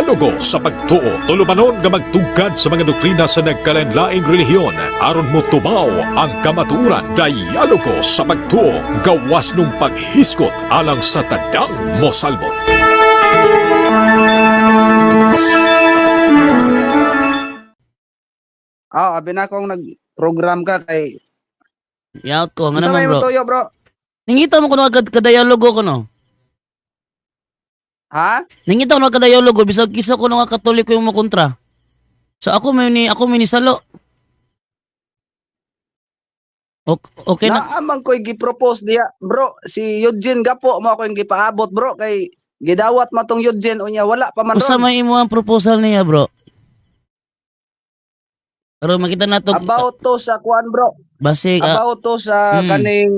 dialogo sa pagtuo. Tulumanon nga magtugkad sa mga doktrina sa nagkalain-laing relihiyon aron mo tumaw ang kamaturan. Dialogo sa pagtuo, gawas nung paghiskot alang sa tadang mosalbot. Abi na akong nag-program ka kay... Yaot ko, nga Ano naman may bro. tuyo, bro? Ningita mo kuno kadayalogo ko no. Ha? Ningita mo kadayalogo bisag kisa ko nga Katoliko yung makontra. So ako may ni salo. Okay na. Naamang ko'y gi-propose diya. Bro, si Eugene Gapo mo ako yung gipaabot, bro. Kay gidawat matong Eugene unya wala pa man Usa ron. may imo ang proposal niya bro. Pero makita na to. About to sa kuan, bro. Base About to sa mm. kaning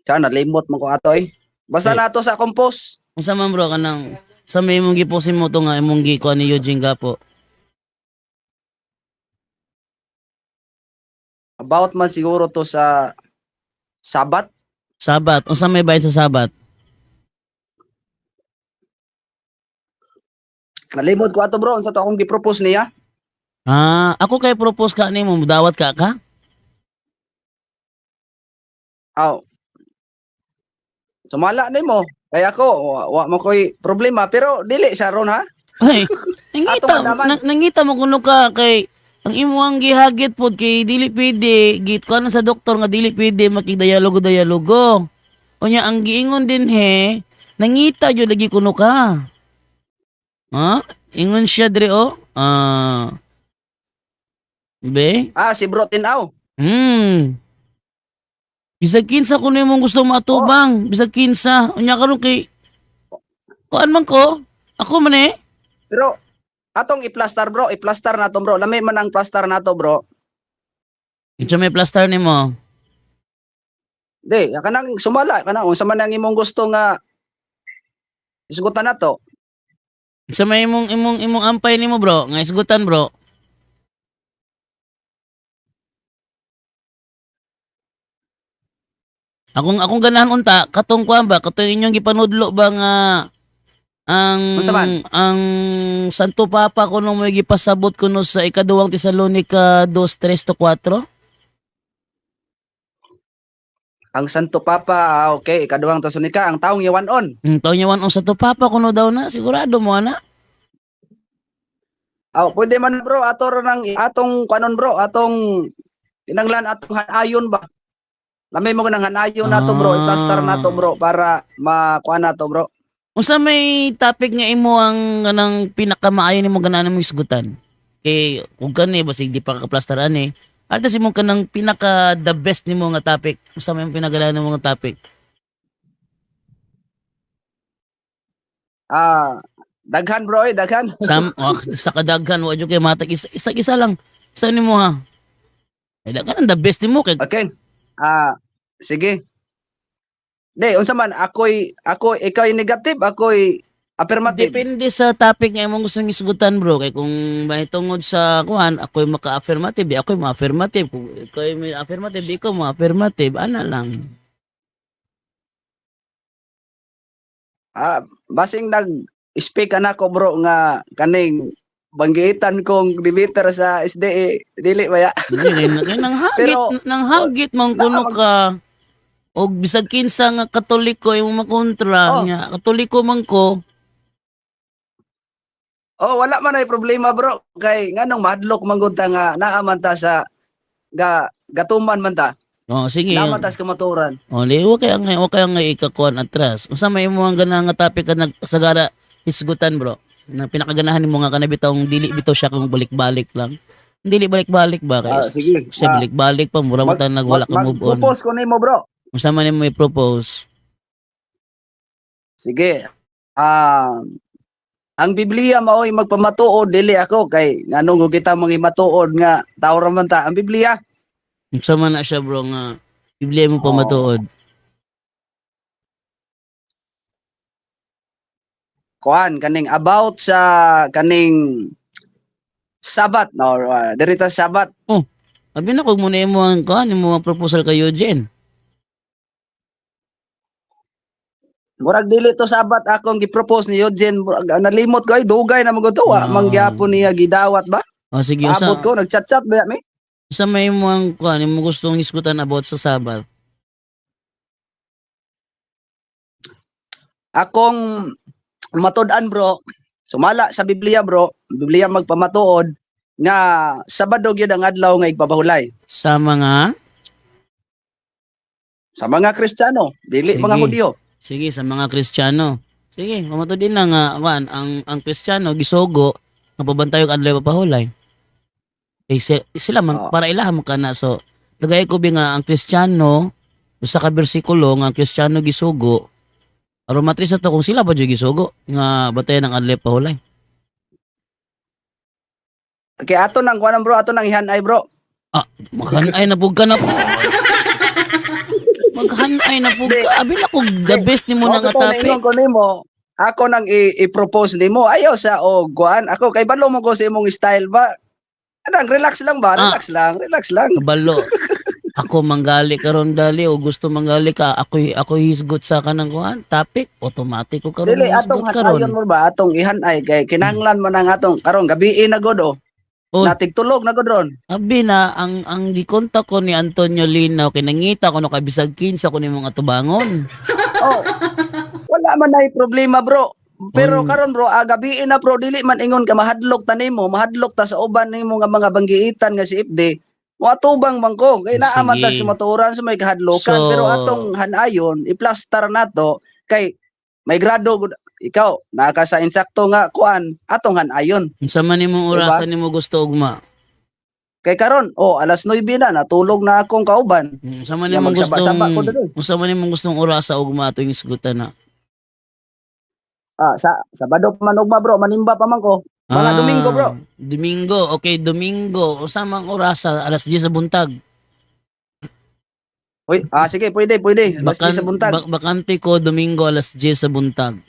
sana limot mo ko ato eh. Basta Okay. nato sa compose. Unsa man bro kanang sa may imong giposin mo to nga imong gikuan ni Eugene Gapo. About man siguro to sa Sabat. Sabat. Unsa may bayad sa Sabat? Nalimot ko ato, bro. Unsa to akong gi-propose niya? Ako kay propose ka nimo, dawat ka ka? Aw. Sumala nimo. Kaya ako, wa mo ko'y problema. Pero dili siya ron, ha? Ay, nangita, madaman. nangita mo kuno ka kay ang imuang gihagit pod kay dili pwede git ko na sa doktor nga dili pwede makigdialogo. Unya ang giingon din he, nangita jud lagi kuno ka. Ha? Ingon siya dire o. Be? Si Bro Tinaw. Bisag kinsa kuno imong gusto matubang, bisag kinsa. Unya karon kay kuan man ko. Ako man eh. Pero atong i-plaster, bro. I-plaster na to, bro. Lami man ang plaster na to, bro. Ito may plaster nimo. Di, kanang sumala. Kanang unsa man ang imong gusto nga isgutan na to. Sa may imong ampay nimo bro, nga isgutan bro. Akong ganahan unta katong kuan ba, katong inyong gipanudlo ba nga Unsa man? ang Santo Papa kuno mo gipasabot kuno sa ikaduhang Tesalonica 2:3-4? Ang Santo Papa, okay, ikaduhang Tesalonica, ang taong yawanon. Taw niya wan Santo Papa kuno daw na, sigurado mo ana. Pwede man, bro. Ato ron atong kanon, bro. Atong inanglan atong hanayon ba? Lamay mo nang hanayon na to, bro. I-plaster na to, bro, para makuha na to, bro. Unsa may topic nga imo ang kanang pinakamaayo nimo ganahan mo isgutan? Kay ug kani basig di pa ka-plaster ani. Alta si mo kanang pinaka the best nimo nga topic. Unsa may pinaganahan nimo nga topic? Daghan, bro, daghan. Sa kadaghan wa jud kay matag isa lang. Isa nimo ha. Ay daghan ang the best nimo kay Okay. Sige. Di, unsa man, ikaw negative, ako'y affirmative. depende sa topic nga imong gustong isgutan bro. Kay kung mahitungod sa kuhan, ako'y maka-affirmative, di ako'y ma-affirmative. Kung ikaw may affirmative, di ko ma-affirmative. Ana lang. Basing nag-speak ka na ko, bro, nga kaning banggitan kong deleter sa SDE, dili ba ya? Pero, Nang hagit man kuno ka. Og bisag kinsa nga Katoliko imong makontra nga Katoliko man ko. Wala man ay problema, bro. Kay nganong madlok man gud ta nga naa man ta sa gatuman man ta. Sige. Naa man ta sa kamaturan. Di wa kay nga ikakuan atras. Unsa may imo ang ganahan nga topic ka nagsagara hisgutan bro? Na pinakaganahan nimo nga kanabitong dili bitaw siya kung balik-balik lang. Dili balik-balik ba kay? Sige. Siya balik-balik pa mura man ta nagwala ka move on. Mag-propose ko nimo, bro. Unsa man nimo i-propose? Sige. Ang Biblia mao'y magpamatuod, dili ako kay nganong kita mangimatuod nga tao ra man ta. Ang Biblia. Unsa man na siya bro nga Biblia mo pa matuod? Kuan kaning about sa kaning Sabat no, dirita Sabat. Abi na kog mo na imo ang kuan imo ang proposal kay Eugene. Murag dili to sabat akong gi-propose ni Eugene. Murag, nalimot ko ay dugay na magtuwa. Mangyapon niya gidawat ba? O sige, Abot ko nagchat-chat ba mi? sa may mga kuan mo gustong iskutan about sa Sabat. Akong matud-an bro. Sumala sa Biblia bro. Biblia magpamatuod nga Sabado gyud ang adlaw nga igpabahulay. Sa mga Sa mga Kristiyano, dili Sige. mga Hudyo. Sige, sa mga Kristiyano. Sige, mamatod din na nga kuan ang Kristiyano gisugo nga pabantayo adlaw papahulay. Sila man Oo. para ilaham ka na so tagay ko bi nga ang Kristiyano usa ka bersikulo nga ang Kristiyano gisugo aron matris ato kung sila ba jud gisugo nga batayan ng adlaw pahulay. Okay, ato nang kuan bro, ato nang ihanay bro. Maghanay na pug ka na po. Maghanay na pug ka. Abi na kog the best nimo na nga topic. Ko nimo, ako nang i-propose nimo. Ayaw sa kuan. Ako kay balo mo ko sa imong style ba? Anang relax lang ba? Relax lang. Kabalo. Ako manggali karon dali o gusto manggali ka ako hisgot sa kanang kuan topic automatic ko karon Dili atong hisgot hatayon mo ba atong ihanay kay kinahanglan man ang atong karon gabi na god Oh. Natig tulog na god ron. Abi na ang gikontak ko ni Antonio Linaw kinangita ko no kabisag kinsa ko nimo nga tubangon. Oh. Wala man ay problema bro. Pero Oh. karon bro, gabi na bro dili man ingon ka mahadlok ta nimo, mahadlok ta sa uban nimo nga mga banggiitan nga si FD. Watubang man ko kay naaman tas Sige. kumaturan sa may kahadlokan So- pero atong hanayon i-plaster nato kay may grado gud ikaw naka sa insakto nga kuan atong hanayon. Unsa man nimong Diba? orasan nimo gusto ugma? Kay karon alas 9 na natulog na akong kauban. Unsa man Nga, nimong magsaba-saba ko dali. unsa man nimong gustong orasa ugma tuwing isgutan na? Sa Sabado pa man ugma bro, manimba pa man ko. Mga Domingo bro. Domingo. Okay, Domingo. Unsa mang orasa alas 10 sa buntag. Uy, sige, pwede. Alas 10 sa buntag. Bakante ko Domingo alas 10 sa buntag.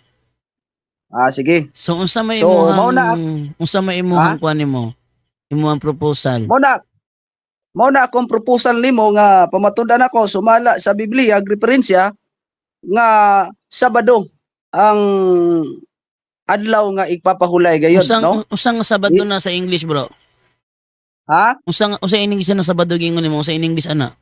Sige. So unsa may So, imong mauna- unsa may imong kuan nimo? Imong proposal. Muna akong proposal nimo nga pamatudan ako sumala sa Biblia referensya nga Sabado ang adlaw nga igpapahulay gayon, no? Usang Sabado na sa English, bro. Ha? Usang English na Sabado gingon nimo sa English ana.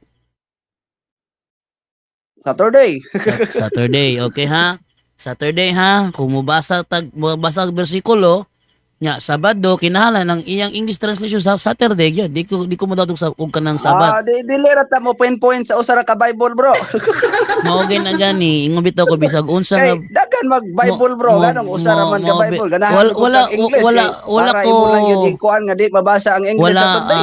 Saturday. Saturday, okay ha? Saturday ha. Kung mabasa ang bersikulo nya Sabado kinahanglan ng iyang English translation sa Saturday gyud. Di ko madadog sa ug kanang Sabat. Dili ra ta mo point sa usa ra ka Bible, bro. Mao gay na gani ingon bitaw ko bisag unsa nga Kay dagan mag Bible, bro. Ganong usa ra man ka Bible. Ganahan ko wala kang English. wala para ko imo lang yung ikuan nga di mabasa ang English wala Saturday.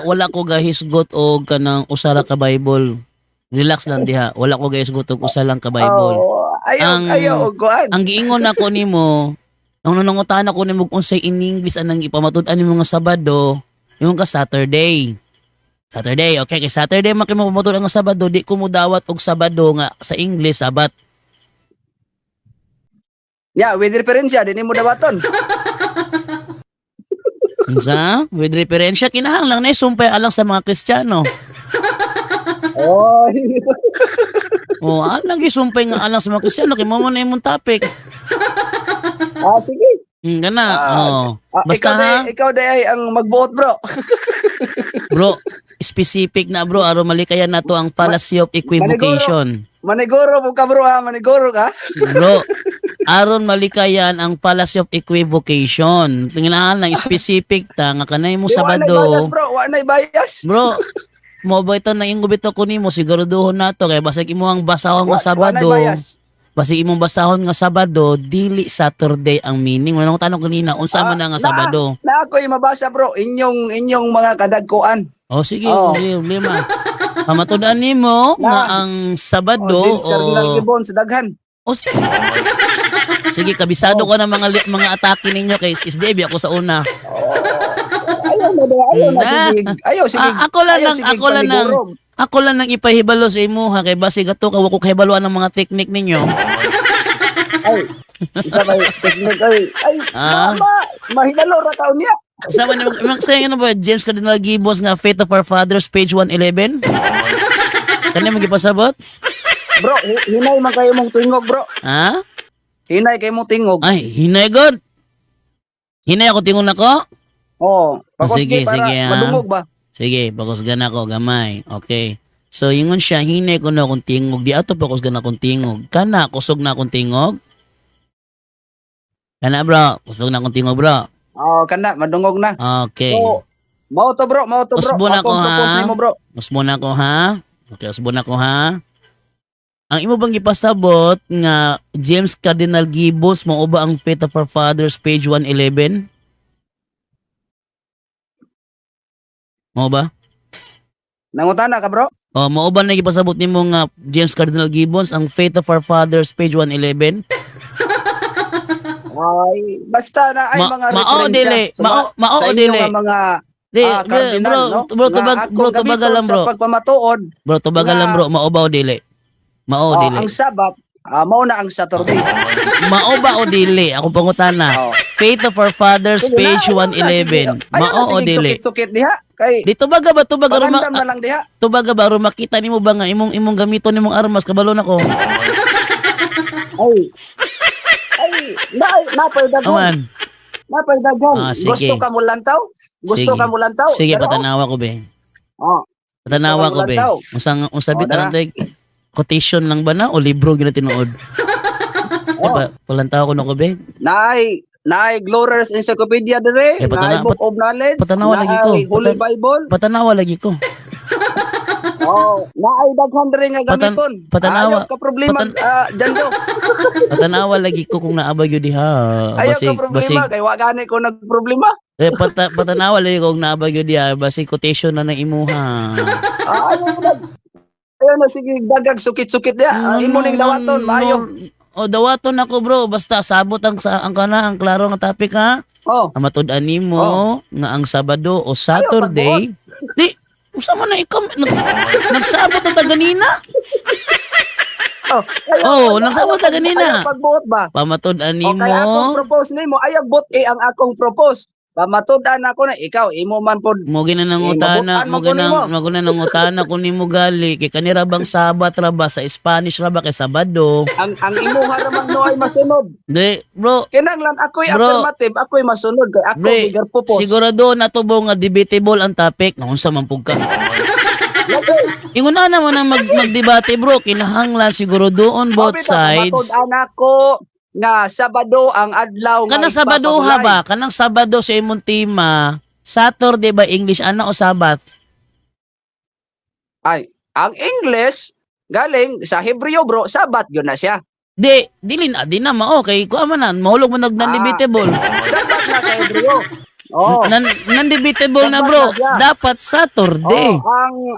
wala ko ga hisgot og kanang usa ra ka Bible. Relax lang diha. Wala ko ga hisgot og usa lang ka Bible. Ayaw kuan. Ang giingon ako nimo, ang nanungutan ako nimo kung unsay in English anang ipamatud-an nimo nga Sabado, yung ka Saturday. Saturday, okay, kay Saturday man kay mo pamatud ang Sabado, di ko mo dawat og Sabado nga sa English Sabat. Yeah, with referensya din mo dawaton. Unsa? With referensya kinahanglan na isumpay alang sa mga Kristiyano. Oy. Oh, alang gisumpay nga alang sa mga Kristiyano kay mo na imong topic. Sige. Gana. Basta ikaw day ay ang magbuot, bro. bro, specific na bro, aron malikayan nato ang fallacy of equivocation. Maniguro mo ka, bro, ha? Maniguro ka? Bro, aron malikayan ang fallacy of equivocation. Tingnan lang specific ta nga kanay mo Sabado. Wanay bias. Bro, mo ba ito na ingubito ko nimo siguraduhon nato kay basig imo ang basahon nga Sabado. Wanay bias. Basig imong basahon nga Sabado, dili Saturday ang meaning. Wala ko tanong kanina, unsa man na nga Sabado? Na ako'y mabasa, bro, inyong mga kadagkuan. Oh, sige, problema. Pamatudan nimo nga ang Sabado James Cardinal Gibbon sa daghan. sige. Sige, kabisado ko na mga atake ninyo kay SDB ako sa una. Ayaw, sige. Ako lang nang ipahibalo sa imo ha kay basig ato ka wako kahibaluan ng mga teknik ninyo. Ay, isa ba technique ay mahibalo ra ka unya. Sa man imong sayang ano ba James Cardinal Gibbons nga Faith of Our Fathers page 111? Kani mo gipasabot? Bro, hinay man kayo mong tingog, bro. Ha? Hinay kayo mong tingog. Ay, hinay god. Hinay ako tingon nako. Oh, sige, para sige, madungog ba? Sige, pakusgan ako gamay. Okay. So, yungon siya, hinay ko na akong tingog. Di ato pakusgan akong tingog. Kana, kusog na akong tingog? Kana, bro. Kusog na akong tingog, bro. Oh, kana madungog na. Okay. So, mao to bro. Usbo na ko, Akong propose ha? nimo, bro. Usbo na ko, ha? Okay, usbo na ko, ha? Ang imo bang ipasabot nga James Cardinal Gibbons mo ba ang Faith of Our Fathers page 111? Mo ba? Nangutana ka, bro? O, mo ba na ipasabot nimo nga James Cardinal Gibbons ang Faith of Our Fathers page 111? Ay, basta na ay mga mao referensya dili, mao sa dili. inyong mga Di, cardinal, no? bro, Nga akong tubagal lang, gamiton bro. sa pagpamatuod. Bro, tubagal lang, bro. Mao ba o dili? Mao o dili? Ang Sabat, mao na ang Saturday. Mao ba o dili? Akong pangutana. Oh. Faith of Our Fathers, Sige page na, ayun 111. na, Mao o sige, dili? Sukit-sukit diha. Kay, Di tubaga ba? pagandam na lang diha. Tubaga ba? Aron makita nimo ba nga imong gamiton nimong armas? Kabalo na ko. Napay dagon. Aman. Napay dagon. Sige. Gusto ka mo lantaw? Gusto Sige. ka mo lantaw? Sige, Pero, patanawa ko, be. Oh, Patanawa Gusto ko, ka be. mulantaw. Usabit Tara. lang tayo. Quotation lang ba na o libro gina tinuod? Palantaw ko na ko, be. naay Glorious Encyclopedia dire, naay Book of Knowledge, patanawa lagi ko. naay Holy Bible. Patanawa lagi ko. Oh, naay daghan dire nga gamiton. patanawa- Ayaw ka problema, Jando. Patanawa lagi ko kung naabag yun diha. Ayaw ka problema kay wa gani ko nagproblema. Patanawa lagi ko kung naabag yun diha. Basi quotation na ng imuha. Ayaw na sige dagag sukit-sukit dia. Imo ning dawaton, maayo. O dawaton ako, bro. Basta sabot ang kana ang klaro nga topic, ha. Oh, Ang matud-an nimo nga ang Sabado o Saturday. Di usama na ikaw nagsabot ang taganina. Nagsabot ta ganina. Ayaw pagbuot ba? Pamatud-an O kaya akong nimo. propose nimo, ayaw but ang akong propose. Pamatud-an ako na ikaw imo man pod. Mo ginanang utana, mo ginang utana kun nimo gali kay kanira bang Sabat ra ba sa Spanish ra ba kay Sabado. Ang imo haraman no ay masunod. Di, bro. Kinanglan ako'y Bro. affirmative, ako'y masunod kay ako Bre, bigger purpose. sigurado na to nga debatable ang topic. Naunsa man pug ka. Ingon na naman ang magdebate, bro. Kinahanglan siguro doon both sides. Matud-an ako nga Sabado ang adlaw Kanang Sabado ha ba? Kanang Sabado sa imong tema, Saturday ba English ana o Sabat? Ay, ang English galing sa Hebreo, bro, Sabat yun na siya. Di na mao kay kuha man na mahulog mo nag-non-debatable. Sabat na sa Hebreo. Oh. Non-debatable na, bro. Sabat na siya. Dapat Saturday.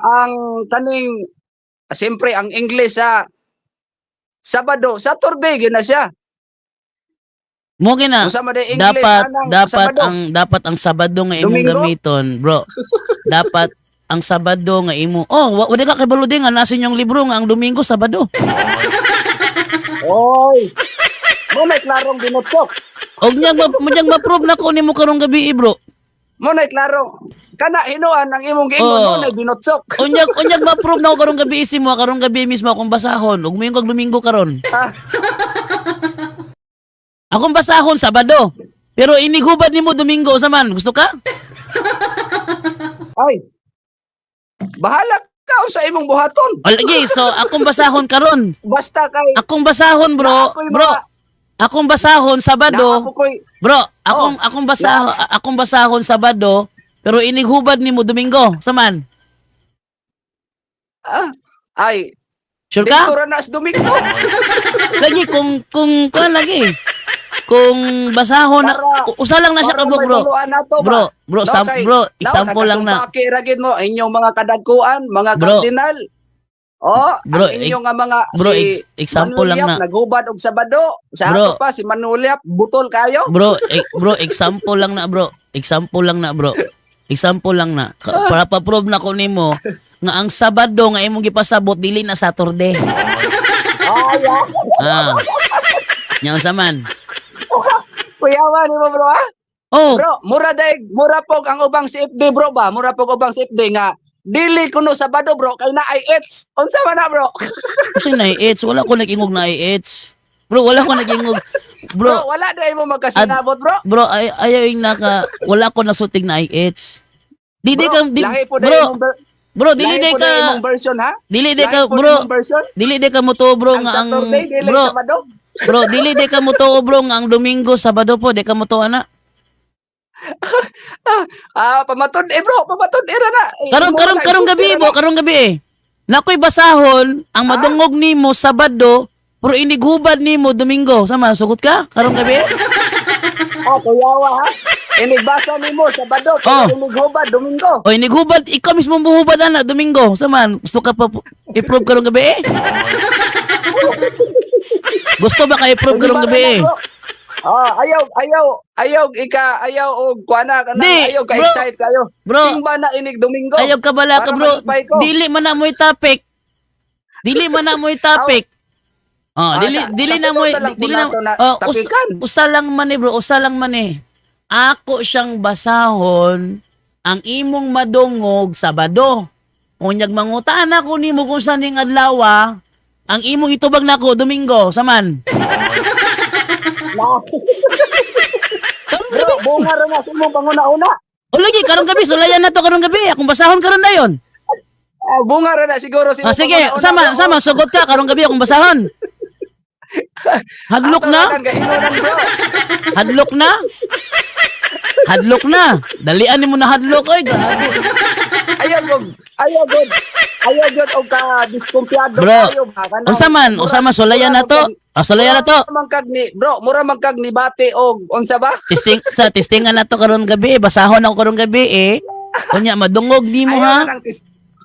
Ang kaning siyempre ang English sa Sabado, Saturday yun na siya. Mo gina. Usama de English anang Sabado. Dapat ang Sabado nga imong Domingo? gamiton, bro. Dapat ang Sabado nga imo. Wala ka kay baludi nga nasin yung libro nga ang Domingo Sabado. Oy. Mo may klarong binutsok. Og niyang ma-prove na ko nimo karong gabi, bro. Mo may klaro. Kana hinuan ang imong giingon mo na binutsok. Unyag ma-prove na ko karong gabi isimo, karong gabi mismo akong basahon. Ug moing kag Domingo karon. Akong basahon Sabado. Pero inigubad nimo Domingo sa man. Gusto ka? Ay. Bahala ka sa imong buhaton. Lagi, so akong basahon karon. Basta kay Akong basahon, bro. Na ako'y Bro, mga- akong basahon Sabado. Bro, Oh. akong basahon Sabado, pero inighubad nimo Domingo. Saman? ay Sure ka? Dito ra na sa Domingo. Lagi kung lagi. Kung basahon na usa lang na siya Para kablo, may bro. tuluan nato ba? Bro, kay- example lang na. Nakasumpaki ra gid mo inyong mga kadagkuan, mga Bro. kardinal. Bro, ang inyong nga mga bro, example lang na. Nagubad og Sabado. Sa Bro. ato pa si Manuliap butol kayo. Bro, example lang na, bro. Example lang na, bro. Example lang na. Para pa-prove na ko nimo nga ang Sabado nga imong gipasabot dili na Saturday. Yang saman. Kuyawan mo bro ha? Oh, Bro, mura pog ang ubang CFD bro ba? Mura pog ubang CFD nga dili kuno Sabado bro kay na IH. Unsa man na bro? Kasi na-AIDS. Wala ko nag-ingog na AIDS. Bro, wala ko nag-ingog. Bro, Bro, wala na mo magkasinabot bro. bro, ayaw yung wala ko nasutig na AIDS. Dili ka, Lahi po bro, bro, dili lahi di po na ka, imong version ha. dili di Lahi ka, po na bro, imong version. dili di ka mo to, bro, Ang nga ang, Saturday dili bro, Sabado. bro, dili di ka mo to, bro, nga ang Domingo, Sabado po, di ka mo to, ana. Pamatod bro, pamatod era na. Karong gabi, bro, karong gabi eh. Nakoy basahon, ang madungog nimo Sabado, pero inighubad nimo Domingo. Sama, sugot ka? Karong gabi? Kuyawa ha. Inigbasa nimo Sabado, Oh. inighubad Domingo. O inighubad, ikaw mismo buhubad ana Domingo. Sama, gusto ka pa i-prove karong gabi eh? Gusto ba ka i-prove karong gabi eh? Ayaw og kuana kana, Di, ayaw ka bro. excited kayo. Bro. Tingba na inig Domingo. Ayaw ka bala ka Para bro. malipay ko. Dili man na mo'y topic. Dili man na mo'y topic. Oh, sa dili na sunod mo'y na lang po dili na nato na oh, tapikan. usa lang man eh bro, usa lang man eh. Ako siyang basahon ang imong madungog Sabado. Unyag mangutana ko nimo kung saan ning adlaw ang imong itubag nako Domingo, saman. Bro, bunga ra na sa imong panguna-una. O lagi karong gabi sulayan na to karong gabi. Akong basahon karon dayon. Bunga ra na siguro sa imong Sige, panguna-una, bro. sama sugot ka karong gabi akong basahon. Hadlok Ato na? kan kainunan, bro. Hadlok na? Hadlok na. Dalian ni mo na hadlok oy. Grabe. Ayaw god og ka diskumpiyado Bro, kayo ba kanang. Unsa man sulayan na to. Sulayan na to. Mura man kag ni bati og unsa ba? Testingan na to karong gabi. Basahon ako karong gabi eh. Kunya madungog di mo ha.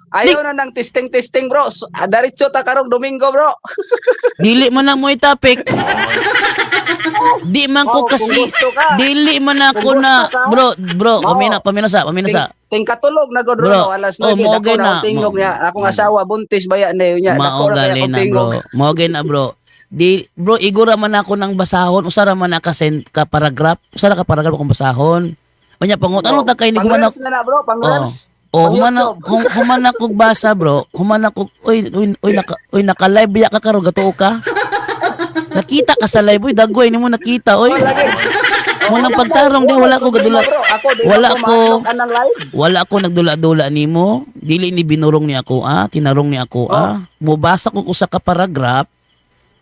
Ayaw na ng testing bro. Diretso ta karong Domingo bro. Dili mo na mo topic. Di man ko Kung kasi gusto ka. dili man ako Kung na gusto ka. bro paminasa. Tingkatulog na god Bro, bro. Alas 9 mo dako na. na tingog niya. Akong asawa buntis baya na niya. Dako ra Maugali kaya na tingog. bro. Maugay na bro. Di bro igura man ako ng basahon usara man ka ka paragraph. Usara ka paragraph akong basahon. Unya pangutan ta kay ni gumanak. Pang-reels na bro, pang-reels. Human ako basa bro. Human ako naka-live ya ka karon gato ka. Nakita ka sa live, dagway nimo nakita oy. Mo nang pagtarong di wala ko gadula. Wala ko. Wala ako nagdula-dula nimo. Dili ni binurong ni ako tinarong ni ako Mubasa ko usa ka paragraph.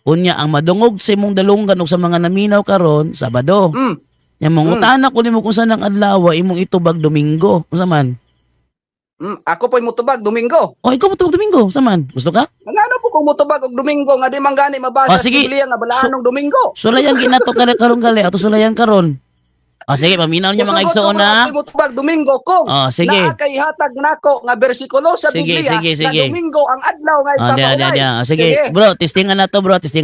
Unya ang madungog sa imong dalunggan ug sa mga naminaw karon Sabado. Yang mangutana ko nimo kung saan ang adlaw imong itubag Domingo. Unsa man? Ako po'y mutubag Domingo. Oh, ikaw matubag Domingo. Unsa man? Gusto ka? Ngano po kung mutubag og Domingo nga di man gani mabasa sa Sige. Biblia nga balaanong Domingo. Sulayan ginato karon gali ato sulayan karon. Sige, paminaw niya mga igsoon na. Mutubag Domingo kung Sige. naa kay hatag nako nga bersikulo sa Sige, Biblia sige. na Domingo ang adlaw nga Dia. ipapaulay. Sige. Bro, testingan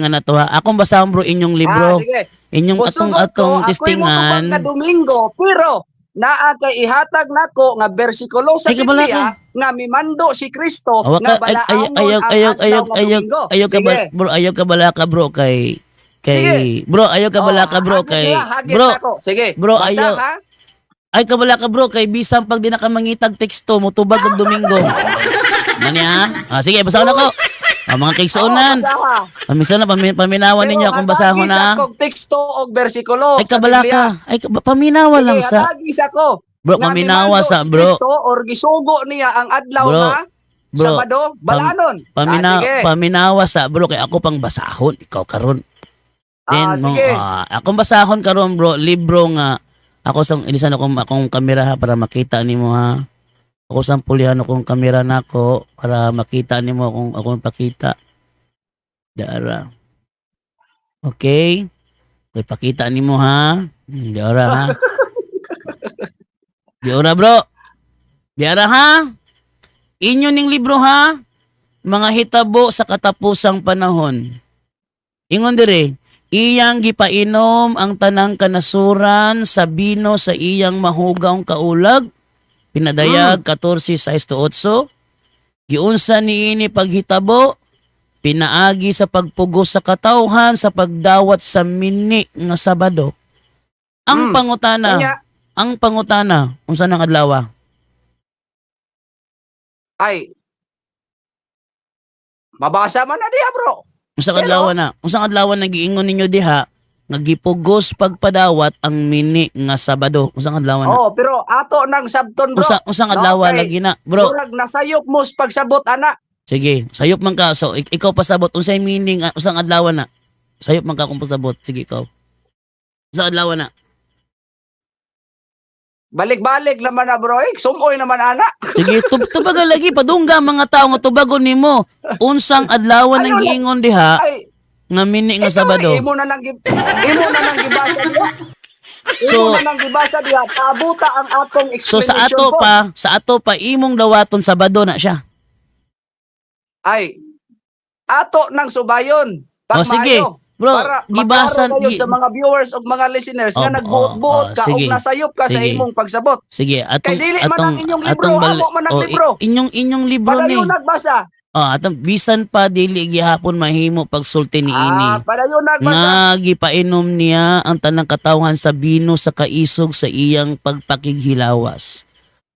na to ha. Akong basahon bro inyong libro. Sige. Inyong atong testingan. Ako'y mutubag na Domingo pero naa kay ihatag nako nga bersikulo sa Ay, kabala Biblia nga mimando si Kristo Awa nga ka balaangon ang adlaw nga Domingo. ayaw ka bala ka bro kay Sige. bro ayaw ka bala ka bro hagit kay niya, hagit bro nako. Sige. bro, Basa, ayaw. ha? ay ka bala ka bro kay bisang pag di na ka mangitag teksto mo tubag og Domingo. Mani ha? Sige, basahan ako. Mga kaigsuonan. Pamisa na paminawan ninyo akong basahon na. Pero teksto og bersikulo. Ay kabala ka. Paminawa lang sa. Hatagis ako. Bro, nga paminawa mimando sa si bro. Kristo or gisugo niya ang adlaw Bro, na bro, Sabado, balanon. Sige. Paminawa sa bro kay ako pang basahon ikaw karon. Then Sige. akong basahon karon bro libro nga ako sang ilisan akong kamera ha para makita nimo ha. Ako sang pulihan akong kamera nako para makita nimo akong pakita. Dara. Okay. Koy pakita nimo ha. Dara ha. Dara bro. Dara ha. Inyo ning libro ha. Mga hitabo sa katapusang panahon. Ingon dire, iyang gipainom ang tanang kanasuran sa bino sa iyang mahugawng kaulag. Pinadayag 14:6-8. Giunsa niini paghitabo, pinaagi sa pagpugos sa katawhan sa pagdawat sa mini nga Sabado. Ang pangutana, Kanya, unsa nang adlaw? Ay, mabasa man na diha, bro. Unsang Pero- adlaw na? Unsang adlaw na giingon ninyo diha nga gipugos pagpadawat ang mini nga Sabado? Unsang adlaw na? Oh, pero ato nang sabton, bro. Usang adlaw No, kay lagi na, bro. Murag nasayop mo sa pagsabot, ana. Sige, sayop man ka. So ikaw pasabot unsay meaning usang adlaw na? Sayop man ka kung pasabot. Sige ikaw. Usang adlaw na. Balik-balik naman na, bro. Sumoy naman, ana. Sige, tubagan lagi padungga mga tao nga tubagon nimo. Unsang adlaw nang giingon diha Ay, nga mini nga ikaw, Sabado. imo na lang gibasa diha. So- Imo na lang gibasa diha. Paabuta ang atong So explanation po. sa ato pa imong dawaton Sabado na siya. Ay, ato nang subayon. O sige, bro, para gibasan maklaro kayo sa mga viewers o mga listeners nga Oh, nagbuot-buot oh, ka sige. o nasayop ka sa Sige. imong pagsabot. Sige, Kay dili man ang inyong libro, amo man ang libro. inyong libro ni. Padayon nagbasa. Atong bisan pa dili gihapon mahimo pagsulti ni ini. Padayon nagbasa. Nga gipainom niya ang tanang katawhan sa bino sa kaisog sa iyang pagpakighilawas.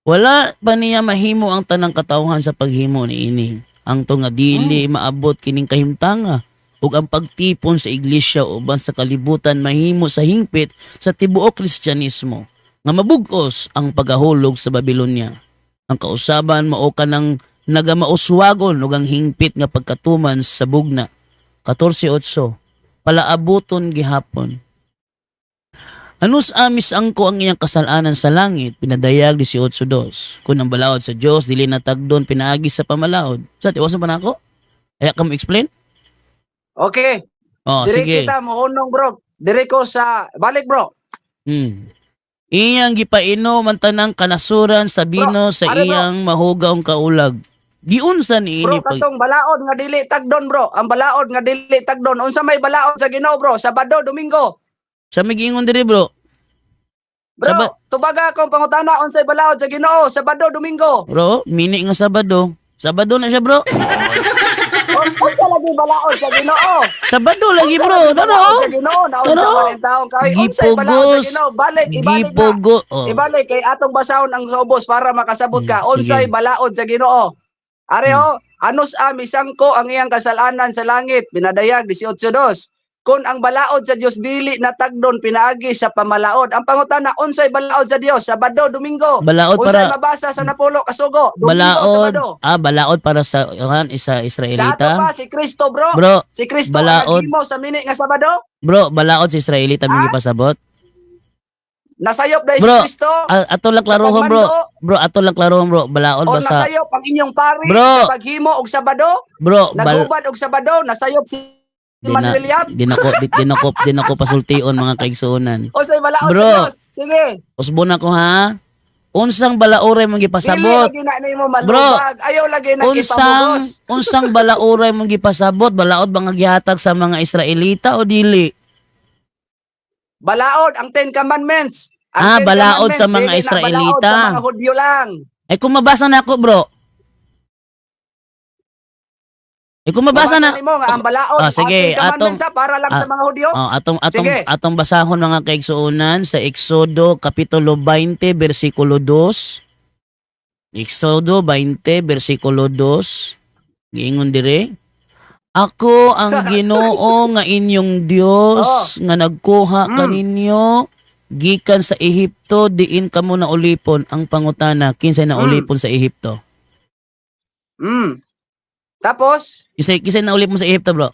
Wala pa niya mahimo ang tanang katawhan sa paghimo ni ini. Ang to nga dili maabot kining kahimtanga ug ang pagtipon sa iglesia uban sa kalibutan mahimo sa hingpit sa tibuok Kristyanismo nga mabugos ang pagahulog sa Babylonia. Ang kausaban mao kanang nagamauswagon ug ang hingpit nga pagkatuman sa bugna. 14:8 palaabuton gihapon. Anus amis angko ang iyang kasalanan sa langit, pinadayag 18:2. Kung ang balaod sa Dios dili natagdon pinaagi sa pamalaod. Sa tiwasan pa nako? Aya ka mo explain? Okay. Oh, Dire sige. kita mohonong, bro. Dire ko sa balik, bro. Iyang gipainom ang tanang kanasuran sa bino sa are, bro. iyang mahugawng kaulag. Giunsa ni ini Bro, katong balaod nga dili tagdon, bro. Ang balaod nga dili tagdon. Unsa may balaod sa Ginoo, bro? Sabado, Domingo. sa migingon diri bro? Bro, Saba- tubaga akong pangutana unsay balaod sa Ginoo? Sabado, Domingo. Bro, mini nga Sabado. Sabado na siya bro. Unsa lagi balaod sa Ginoo? Sabado lagi Unsa bro. lagi balaod Ano? sa Ginoo? Naunsa Ano? man ang taong kay unsay balaod sa Gipugos. Ginoo? Ibalik na. Gipugo. Oh. Ibalik kay atong basahon ang sobos para makasabot ka. Unsay Sige. balaod sa Ginoo? Are anus misangko ang iyang kasalanan sa langit. Pinadayag 18:2. Kung ang balaod sa Dios dili natagdon pinaagi sa pamalaod. Ang pangutana unsay balaod sa Dios? Sabado, Domingo. Balaod Unsay para mabasa sa napulo kasugo? Domingo, Sabado. balaod para sa isa Sa ato Israelita. pa si Kristo, bro. Bro, Si Kristo balaod. ang naghimo sa mini nga Sabado. bro, balaod sa Israelita mi gipasabot. Nasayop dahil Bro, si Kristo. Ato lang klarohon bro. Bro, ato lang klarohon bro. Balaod O ba sa nasayop ang inyong pari Bro. sa paghimo og Sabado. bro, Nagubad og Sabado. Nasayop si Man William. di nako pasultion mga kaigsuonan. O say balaod Bro. sa Dios. Sige. Usbon ako ha. Unsang balaoray mong Dili gipasabot? lagi na nimo malubag. Ayaw lagi na ipamugos. Unsang balaoray mong gipasabot? Balaod ba nga gihatag sa mga Israelita o dili? Balaod ang Ten Commandments. Ah, Ten balaod Commandments, sa mga dili na Israelita. Balaod sa mga Hudyo lang. Eh kung mabasa na ako bro. Kung mabasa na. Nimo nga ang balaod. Ah, sige, ang Ten Commandments para lang sa mga Hudyo. Sige. Atong basahon mga kaigsuonan sa Exodo kapitulo 20 bersikulo 2. Exodo 20 bersikulo 2. Giingon dire. Ako ang Ginoo nga inyong Dios nga nagkuha kaninyo gikan sa Ehipto diin kamo naulipon. Ang pangutana kinsay naulipon sa Ehipto? Tapos, Kisay naulipon sa Ehipto bro?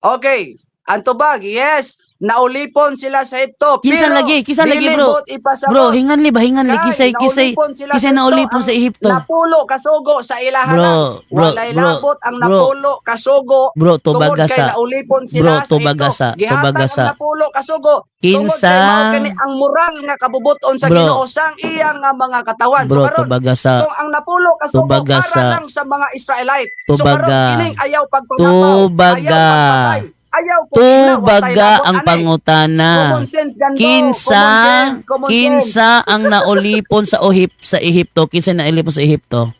okay. Ang tubag, yes. Naulipon sila sa Ehipto. Kinsa lagi bro? Bro, hinganli kisay naulipon sa Ehipto. Napulo kasugo sa ilahan. Bro, Walay labot ang napulo kasugo. Bro, Tungod tubaga kay sa naulipon bro, sila tubaga sa sa Ehipto. Gihatag ang napulo kasugo. Tungod Kinsa kay mao kini ang moral nga kabubuton sa Bro. Ginoo sang iyang nga mga katawan. bro, So karon, tubaga sa kung ang napulo kasugo tubaga para sa- lang sa mga Israelite. So tubaga. karon kining ayaw pagpangapaw. Tubaga. Ayaw po tubaga ang pangutana. Common sense gando. Kinsa ang naulipon sa Ehipto? Kinsa naulipon sa Ehipto?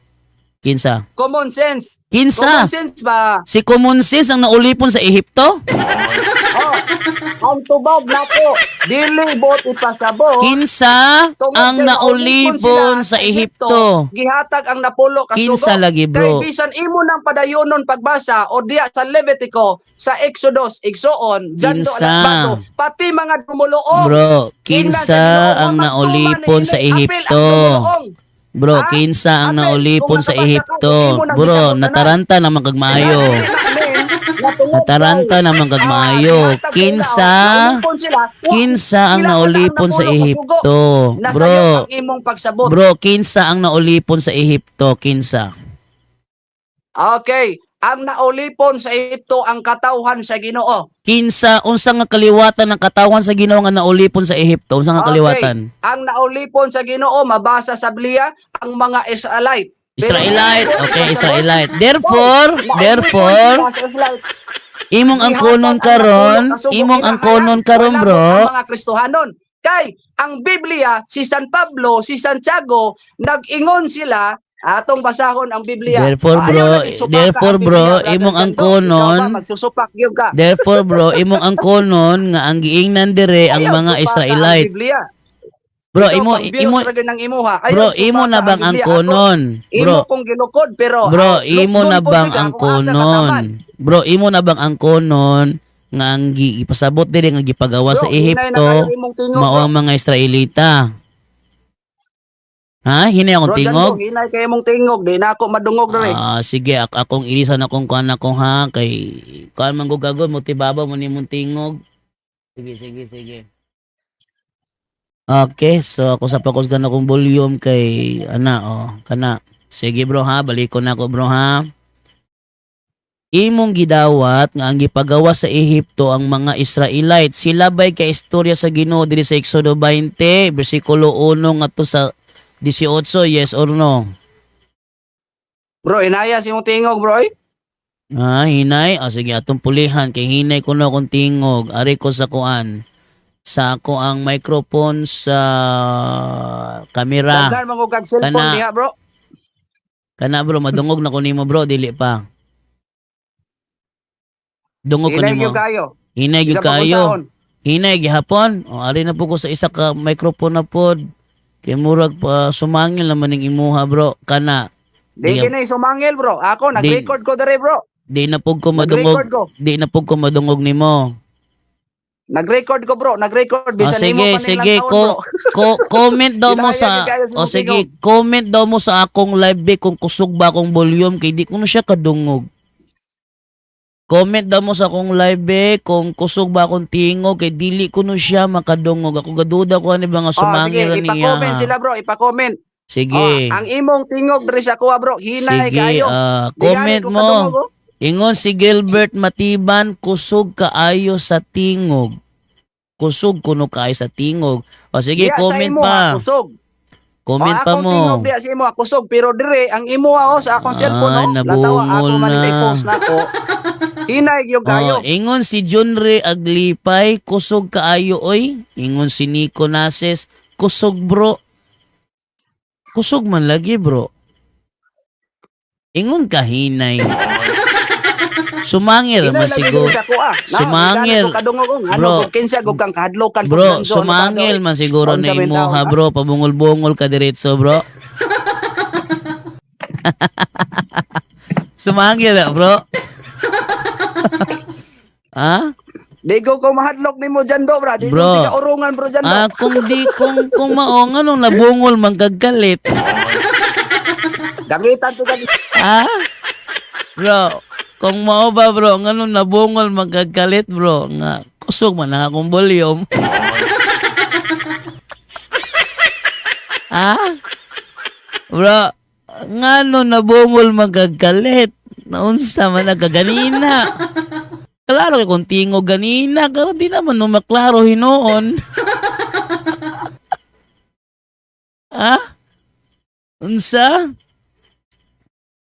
Kinsa? Common sense. Kinsa? Common sense ba? Si Common Sense ang naulipon sa Ehipto? Oh, ang tubag nako, dili bot ipasabot. Kinsa Tungod ang kay naulipon sila sa Ehipto? Gihatag ang napulo ka Kinsa sugo. lagi, bro? Kay bisan imo nang padayonon pagbasa o diya sa Levitico, sa Exodus, Igsoon, Jando Kinsa? alat bato, pati mga dumuluong. Bro, Kinsa kinsa ang naulipon sa Ehipto? Bro, Ha? kinsa ang Apel, naulipon kung sa nakabasa ka, Ehipto? kung imo nang Bro, gisagot na nataranta naman kag maayo. Nataranta naman kag maayo. Kinsa? Kinsa ang naulipon sa Ehipto? Bro, Bro, ang imong pagsabot. bro, kinsa ang naulipon sa Ehipto? Kinsa? Okay, ang naulipon sa Ehipto ang katawhan sa Ginoo. Kinsa unsa nga kaliwatan ng katawan sa Ginoo nga naulipon sa Ehipto? Unsa nga kaliwatan? Okay, ang naulipon sa Ginoo mabasa sa Biblia ang mga Israelite. Israelite. Okay, Israelite. Therefore, Therefore, imong ang konon karon, imong ang konon karon, bro. Ang mga Kristohanon. Kay ang Biblia, si San Pablo, si Santiago, nag-ingon sila atong basahon ang Biblia. Therefore, bro, Ayaw na itsupaka therefore, ang bro, Biblia, imong ang brother Jando. konon, Ikaw ba, magsusupak gyud ka. therefore, bro, imong ang konon nga ang giingnan dire ang Ayaw mga supaka Israelite. ang Biblia. Bro, Ikaw, imo pang-Diyos ra gyud ang imuha. Ayaw bro, supaka imo na bang ang Biblia. konon? Imo Bro, kong gilukod pero bro, imo lukdon na po bang siya ang kung asa konon? kataman. Bro, imo na bang ang konon nga ang ipasabot dire nga gipagawa sa Bro, hinay na Ehipto kayo imong tingog, mao bro. ang mga Israelita? Ha? Hinay akong Bro, tingog? Jando, hinay kayo mong tingog. Di na ako madungog rin. Sige, akong ilisan akong kuan ako ha kay kuan man gud gagod motibabaw mo nimong tingog. Sige. Okay, so ako sa pakos gana kong volume kay kana. Sige bro ha, balik ko na ako bro ha. Imong gidawat nga ang gipagawa sa Ehipto ang mga Israelite. Sila ba'y kaistorya sa Ginoo diri sa Exodo 20 bersikulo 1 ngadto sa 18, yes or no? Bro, inaya si mong tingog, bro. Hinay? Sige, atong pulihan. Kay hinay ko na akong tingog. Ari ko sa kuan. Sa ako ang microphone sa kamera. Daghan mo kag cellphone Kana. diha, bro. Kana bro, madungog na ko nimo bro. Dili pa. Dungog ko Hinay nimo. gyud kayo. Hinay gyud Ika pa kayo. kunsahon. Hinay gihapon. Ari na po ko sa isa ka microphone na pod. Kay murag pa sumangil naman ning imuha bro. Kana. Di Di- kinay sumangil, bro. Ako nag-record ko dere, bro. Di na po ko Nag-record ko. madungog. Di na po ko madungog nimo. Nag-record ko, bro. Nag-record bisan imo Sige, pa bro. comment daw mo sa Hinaya, gigaya sa sige, comment daw mo sa akong live be kung kusog ba akong volume kay di ko na siya kadungog. Comment daw mo sa akong live be kung kusog ba akong tingog kay dili ko no siya makadungog. Ako gaduda ko ani ba nga Sige, sumangil niya. ipa-comment sila, bro. Ipa-comment. Sige. Ang imong tingog diri sa kuha, bro. Hinay Sige, kayo. comment mo. Ingon si Gilbert Matiban, kusog kaayo sa tingog. Kusog kuno kaayo sa tingog. O sige, comment pa. Kusog. Comment pa Akong mo. tingog diya sa imo kusog pero dire ang imo sa akong cellphone Ay, latawa ako nabungol man na. i-post nako. Hinay gyud kayo. Ingon si Junre Aglipay, kusog kaayo oy. Ingon si Nico Nases, kusog bro. Kusog man lagi bro. Ingon ka hinay. Sumangil man siguro. Sumangil. Bro. Bro, kinsa gug kang kahadlokan Bro, sumangil man siguro na imo ha bro. Pabungol-bungol ka diretso bro. Sumangil bro. Ha? Di ko mahadlok nimo Jando, bro. Di Bro. ko ka urungan, bro, Jando. Kung maong anong nabungol man kagkalit. Gangitan to kag Bro, kung mao ba bro, anong nabungol man kagkalit bro, nga kusog man ang akong volume. Bro, ngano nabungol man kagkalit. Naunsa man nagaganina. Klaro kay kung tingog ganina, pero di naman no maklaro hinoon. Unsa?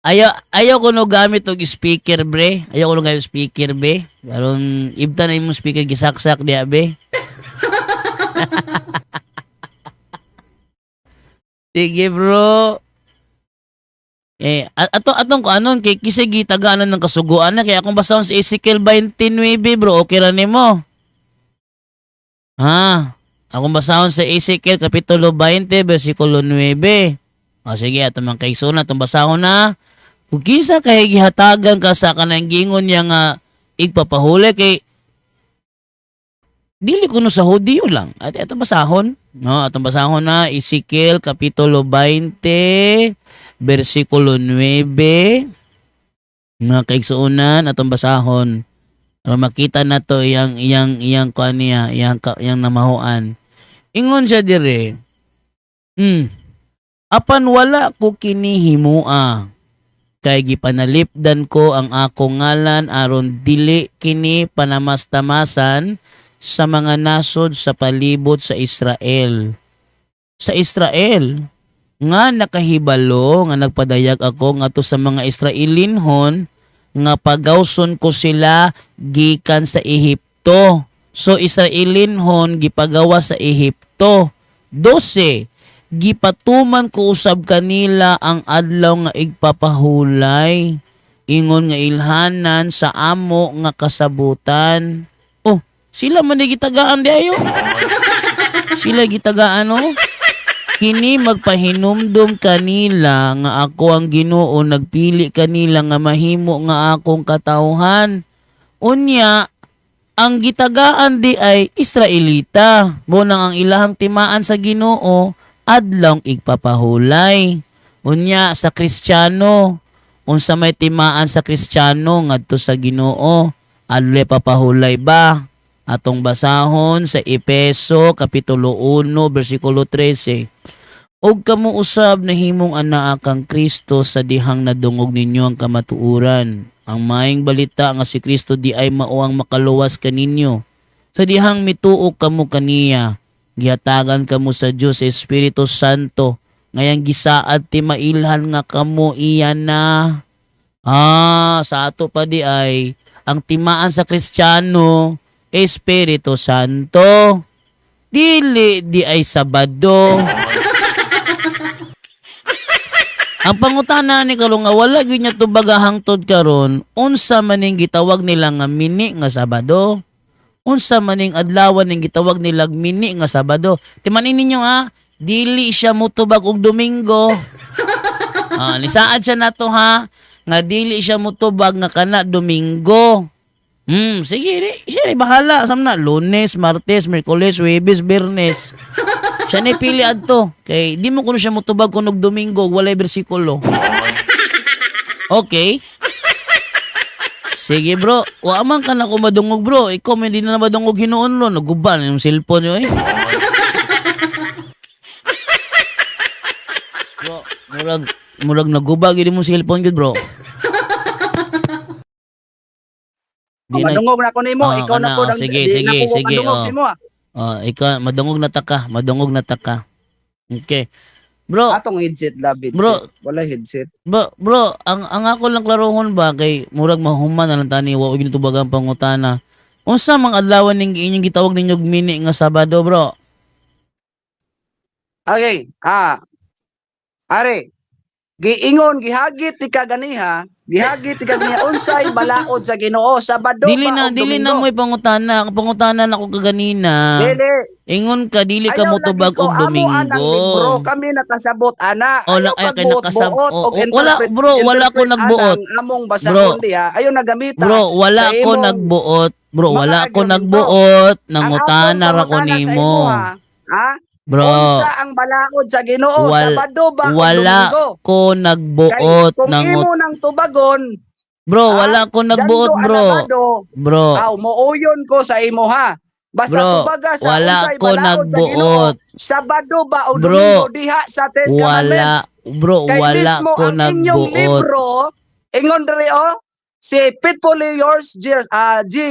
Ayaw ko no gamit og speaker bre. Ayaw ko no gamit speaker be. Karon ibta na imong speaker gisaksak diha be. Sige bro. Atong ko anon kay kisay gitaganan ng kasuguan na kaya akong basahon sa Ezekiel 29 bro, okay ra nimo. Akong basahon sa Ezekiel kapitulo 20 bersikulo 9. Sige ato man kay suna atong basahon na. Kung kinsa kay gihatagan ka sa kanang gingon niya nga igpapahuli kay dili kuno sa Hudiyo lang. At atong basahon, no, atong basahon na Ezekiel kapitulo 20 bersikulo 9. Nga kaigsuunan atong basahon. Makita na to iyang kuan niya, iyang namahuan. Ingon siya dire. Apan wala ko kini himua. Kay gipanalipdan ko ang akong ngalan aron dili kini panamastamasan sa mga nasod sa palibot sa Israel. Sa Israel nga nakahibalo nga nagpadayag ako ngadto sa mga Israelinhon nga pagawson ko sila gikan sa Ehipto. So Israelinhon gipagawa sa Ehipto. 12. Gipatuman ko usab kanila ang adlaw nga igpapahulay. Ingon nga ilhanan sa amo nga kasabutan. Oh, sila man di gitagaan di ayo. Sila gitagaan oh. Kini magpahinumdum kanila nga ako ang Ginoo nagpili kanila nga mahimo nga akong katawhan. Unya, ang gitagaan di ay Israelita. Bunang ang ilahang timaan sa Ginoo adlaw igpapahulay. Unya sa Kristiyano, unsa may timaan sa Kristiyano ngadto sa Ginoo, adlaw papahulay ba? Atong basahon sa Efeso kapitulo 1 bersikulo 13. Og kamo usab nahimong anaa kang Kristo sa dihang nadungog ninyo ang kamatuoran. Ang maayong balita nga si Kristo di ay mao ang makaluwas kaninyo. Sa dihang mituok kamo kaniya, gihatagan kamo sa Dios sa Espiritu Santo, ngayang gisaad ti mailhan nga kamo iyan na. Sa ato pa di ay ang timaan sa Kristiyano Espiritu Santo. Dili di ay Sabado. Ang pangutana ni karon nga wala gyud nya tubaga hangtod karon, unsa maning gitawag nila nga mini nga Sabado? Unsa maning adlaw ning gitawag nila mini nga Sabado? Timanin ninyo dili siya motubag og Domingo. Nisaad siya nato nga dili siya motubag nga kana Domingo. Sige, siya ni bahala. Samna, Lunes, Martes, Miyerkules, Huwebes, Biyernes. Siya ni pili adto. Kay di mo kuno siya motubag kunog Domingo, walay bersikulo. Okay. Sige bro, wa man ka na ko madungog bro. Ikaw may di na madungog hinuon lo. Naguban yung cellphone nyo Bro, murag nagubag yun mo cellphone yun bro. Madungog na ko nimo, ikaw na po sige. Ikaw madungog na taka. Okay. Bro, atong headset labit. Bro, wala headset. Bro, ang ako lang klarohon ba kay murag mahuman na lang tani wa gyud tubagan pangutana. Unsa mang adlaw ning inyong gitawag ninyo mini nga Sabado, bro? Okay. Are. Giingon gihagit ti kaganiha. Gihagit ti kaganiha unsay balaod sa Ginoo Sabado dili ba na mo pangutana. Ang pangutana na ko kaganina. Dili. Ingon ka dili ka mo tubag og Domingo. Bro, kami nakasabot ana. Ayaw kay nakasabot. Wala ko nagbuot. Among basahon diha. Ayaw nagamita. Bro, wala ko nagbuot. Bro, wala ko nagbuot. Nangutana ra ko nimo. Bro, unsa ang balaod sa Ginoo Sabado ba o Domingo? Wala ko nagbuot. Kung imo nang tubagon. Bro, wala ko nagbuot, bro. Bro. Muuyon ko sa imo Basta bro, tubaga sa wala unsay ko nagbuot. Sabado ba o Domingo diha sa Ten Commandments? Bro, wala ko nagbuot. Libro, ingon diri si Pitfully Yours, G.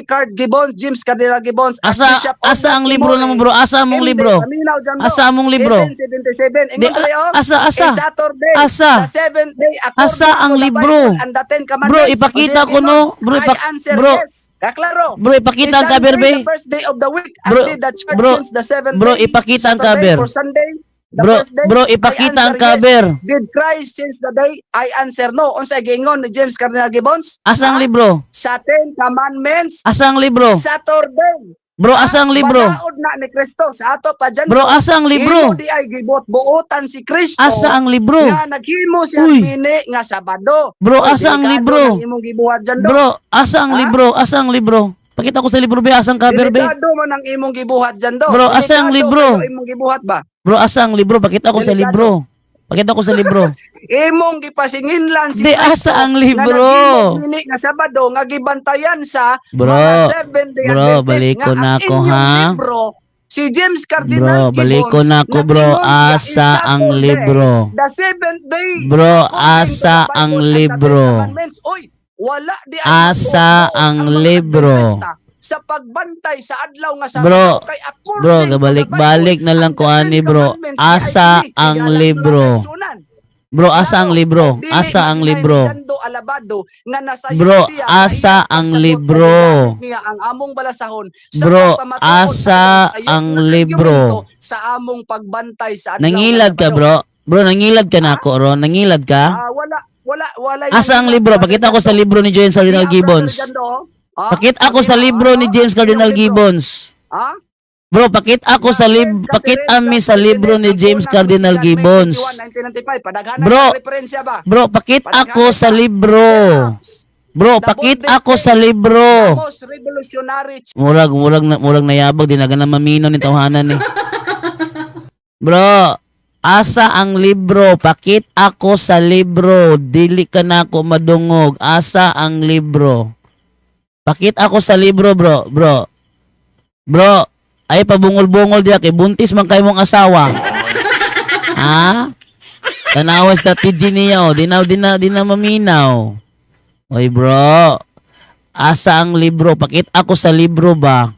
Card Gibbons, James Cardinal Gibbons. Asa ang libro namo bro? Asa among libro? Asa among libro? 1777. Ingon diri Asa? Saturday, asa? the seventh day Asa ang libro? Bro, ipakita ko no. Bro, kaklaro. Bro, ipakita ang cover be. The first day of the week until the church the seventh bro, day. ipakita ang cover. For Sunday. The Bro, first day, bro, I ipakita ang answer yes. cover. Did Christ since the day? I answer no. Unsa gingon ni James Cardinal Gibbons? Asang Ha? libro? Sa 10 Commandments, Asang libro? Saturday. Bro, asang libro? Balaod na ni Kristo sa ato pa dyan. Bro, asang libro? Imo di ay gibot-buotan si Kristo. Asa ang libro? Nga naghimo siya Uy. mini nga Sabado. Bro, Oy, asa ang delikado libro? ng imong gibuhat dyan do. Bro, asang Ha? libro? Asang libro? Pakita ko sa libro be, asang cover be. Delikado man ang imong gibuhat dyan do. Bro, asa ang Delikado libro? kayo imong gibuhat ba? Bro, asang libro? Pakita ko sa Delikado. libro. Pakita ko sa libro. Imong gipasingin lang si Di, Kristo. asa ang libro? Nga naghimo mini nga Sabado nga gibantayan sa Bro, mga 7 day bro, Adventist. balik ko Nga na ang ako, inyong ha? libro, si James Cardinal Bro, balik ko na ako, bro. nag-ingon siya Asa is ang Saturday, libro? The 7th day. Bro, according to asa the Bible ang and the libro? Ten Commandments. Oy, wala di Asa ang mga libro? Adventista sa pagbantay sa adlaw nga Sabado Bro, kay according bro, to the gabalik-balik Bible, na lang ang ko, Ten ani, bro. Commandments Asa ni ay ang tigalang libro? tulad ng sunan. Bro, asa ang libro? Dili Asa ang hinay libro? ni Jando Alabado nga nasayo Bro, siya asa sa iyang ang pagsagot libro? kay gamit niya ang among balasahon sa Bro, pagpamatuod asa sa sayo ang nga libro? argumento sa among pagbantay sa adlaw nga Nangilad ka, Sabado. bro? Bro, nangilad ka na ako, Ron. Nangilad ka? Wala Asa ang libro? Pakita ko sa libro ni James Cardinal Gibbons. Pakita ako sa libro ni James Cardinal Gibbons. Ha? Bro, pakita ako sa pakita mi sa libro ni James Cardinal Gibbons. 1995 padaghanan Bro, ang referensya ba? Bro, pakita ako sa libro. Bro, pakita ako sa The libro. most revolutionary Murag nayabag di na gana mamino ni tawhanan ni. Bro, asa ang libro? Pakit ako sa libro. Dili ka na ako madungog. Asa ang libro? Pakit ako sa libro, bro. Bro, ay pabungol-bungol diya kay buntis man kay mong asawa. Ha? Tanawas na TG niya, oh. Di na maminaw. Oy, bro. Asa ang libro? Pakit ako sa libro ba?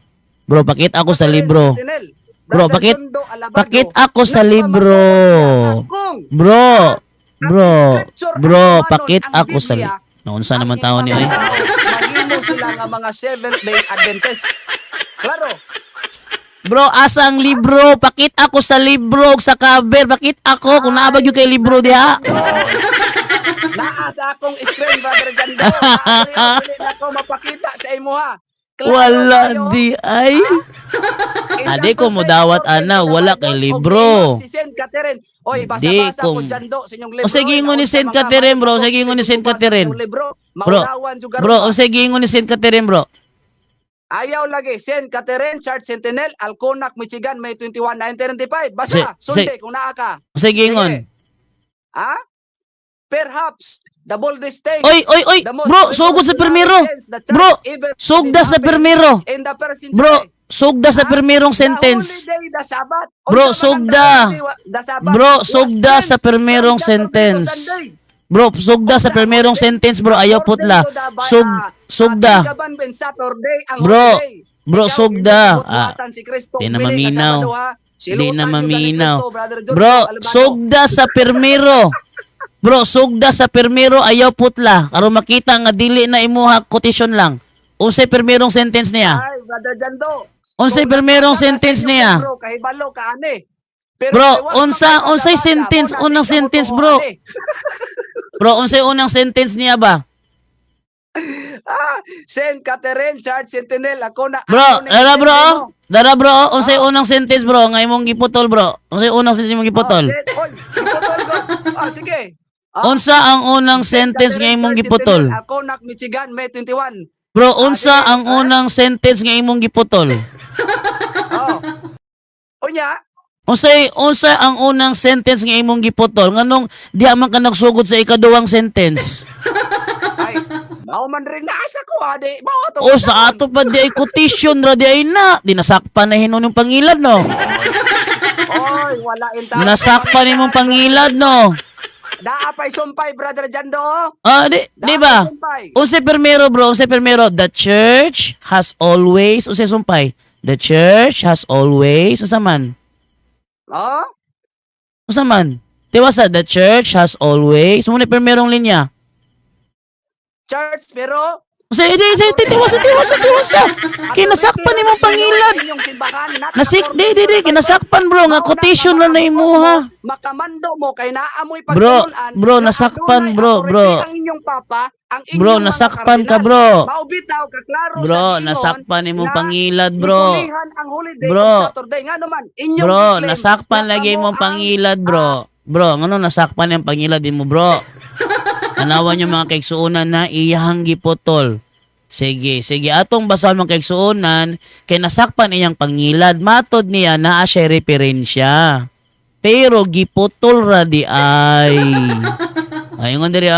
Bro, pakit ako sa libro. Bro, pakit ako sa libro. Bro, pakit ako sa libro. Naunsa naman tao ni oy. Maghimo sila nga mga 7th day Adventist. Klaro. Bro, asa ang libro? Pakit ako sa libro sa cover. Pakit ako kung naabag yung kay libro diha. Naa sa akong screen, Brother Gando. Dili na ko mapakita sa imo ha. Klaro Wala kayo. di ay. Adi ko mo dawat ana, wala kay libro. Si Saint Catherine. Oy, Di basa-basa ko- ko Jando sa inyong libro. O sige ngon ni Saint Catherine, bro. Sige ngon ni Saint Catherine. Bro, Bro, bro, o sige ngon ni Saint Catherine, bro. Ayaw lagi, Saint Catherine, Church Sentinel, Alconac, Michigan, May 21, 1995. Basa, Si- Sunday, kung naa ka. O sige ngon. Ha? Perhaps, the boldest thing. Oy, the most bro, sugod sa permiro. revolutionary sense the church Bro, ever sugda did sa happen permiro. in the first century. Bro, sugda sa Ha? permirong The sentence. holy day, the Sabbath. Bro, Unsa man ang sugda. the holy day, the Sabbath Bro, was sugda cleansed sa permirong from Saturday to sentence. Sunday. Bro, sugda sa permirong sentence, bro. Ayaw putla. Sugda. Saturday ang Bro, holiday. bro, Ikaw, sugda. inububuhatan si Kristo, di na umili ka sa maminaw. Sabado, ha? Di na Silutan yung maminaw. Kristo, Brother John Bro, Albano. sugda sa permiro. Bro, sugda sa permiro, ayaw putla. Karon makita nga dili na imuha quotation lang. Unsay permirong sentence niya? Ay, Brother Jando. Unsay Kung permirong nakasala sa sentence inyong niya? libro, kahibalo ka, ane. Pero Bro, kay wa unsay ka unsay magbasa, sentence, muna, unang di ka sentence, mo bro? ane. Bro, unsay unang sentence niya ba? Saint Catherine, Church Sentinel, ako na. Bro, ako na dara yung bro. sentence mo. Dara bro, unsay unang sentence bro nga imong giputol bro? Unsay unang sentence imong giputol? Oy, giputol ko. Sige. Unsa ang unang sentence nga imong giputol? Alconac, Michigan, May 21. Bro, unsa ang unang sentence nga imong giputol? Oh. Unya, Unsa ang unang sentence nga imong giputol? Nganong di man ka nagsugod sa ikaduhang sentence? ay, mao man rin naasa ko, ade. Mao to. O sa ato pa di ay quotation ra di ay na. Di nasakpan na hinon yung pangilad no. Oy, wala inta. Nasakpan imong pangilad no. Daapay sumpay, Brother Jando. Ah, di ba? Sumpay. Unsay permero bro, unsay permero? The church has always, unsay sumpay? The church has always, usa man? Oh? Usa man? Tiwasa, the church has always, muna permerong linya. Church, pero Tiwasa. Kinasakpan imong pangilad. Nasik, di, kinasakpan bro, nga quotation na imuha. Makamando mo kay naamoy Bro, nasakpan bro. Ang inyong papa, ang inyong Bro, mga nasakpan ka kardinal. bro. Maubitaw ka klaro Bro, sa ingon nasakpan imong nga pangilad bro. ibulihan ang holiday Bro. of Saturday nga naman inyong Bro, i-claim nasakpan na lagi kamo imong ang- pangilad bro. Bro, ano nasakpan yung pangilad din mo bro? Tanawan yung mga kaigsuunan na iyahang giputol. Sige, atong basahan mga kaigsuunan kay nasakpan iyang pangilad. Matod niya naa siya referensya. Pero giputol ra di ay. Ayun diri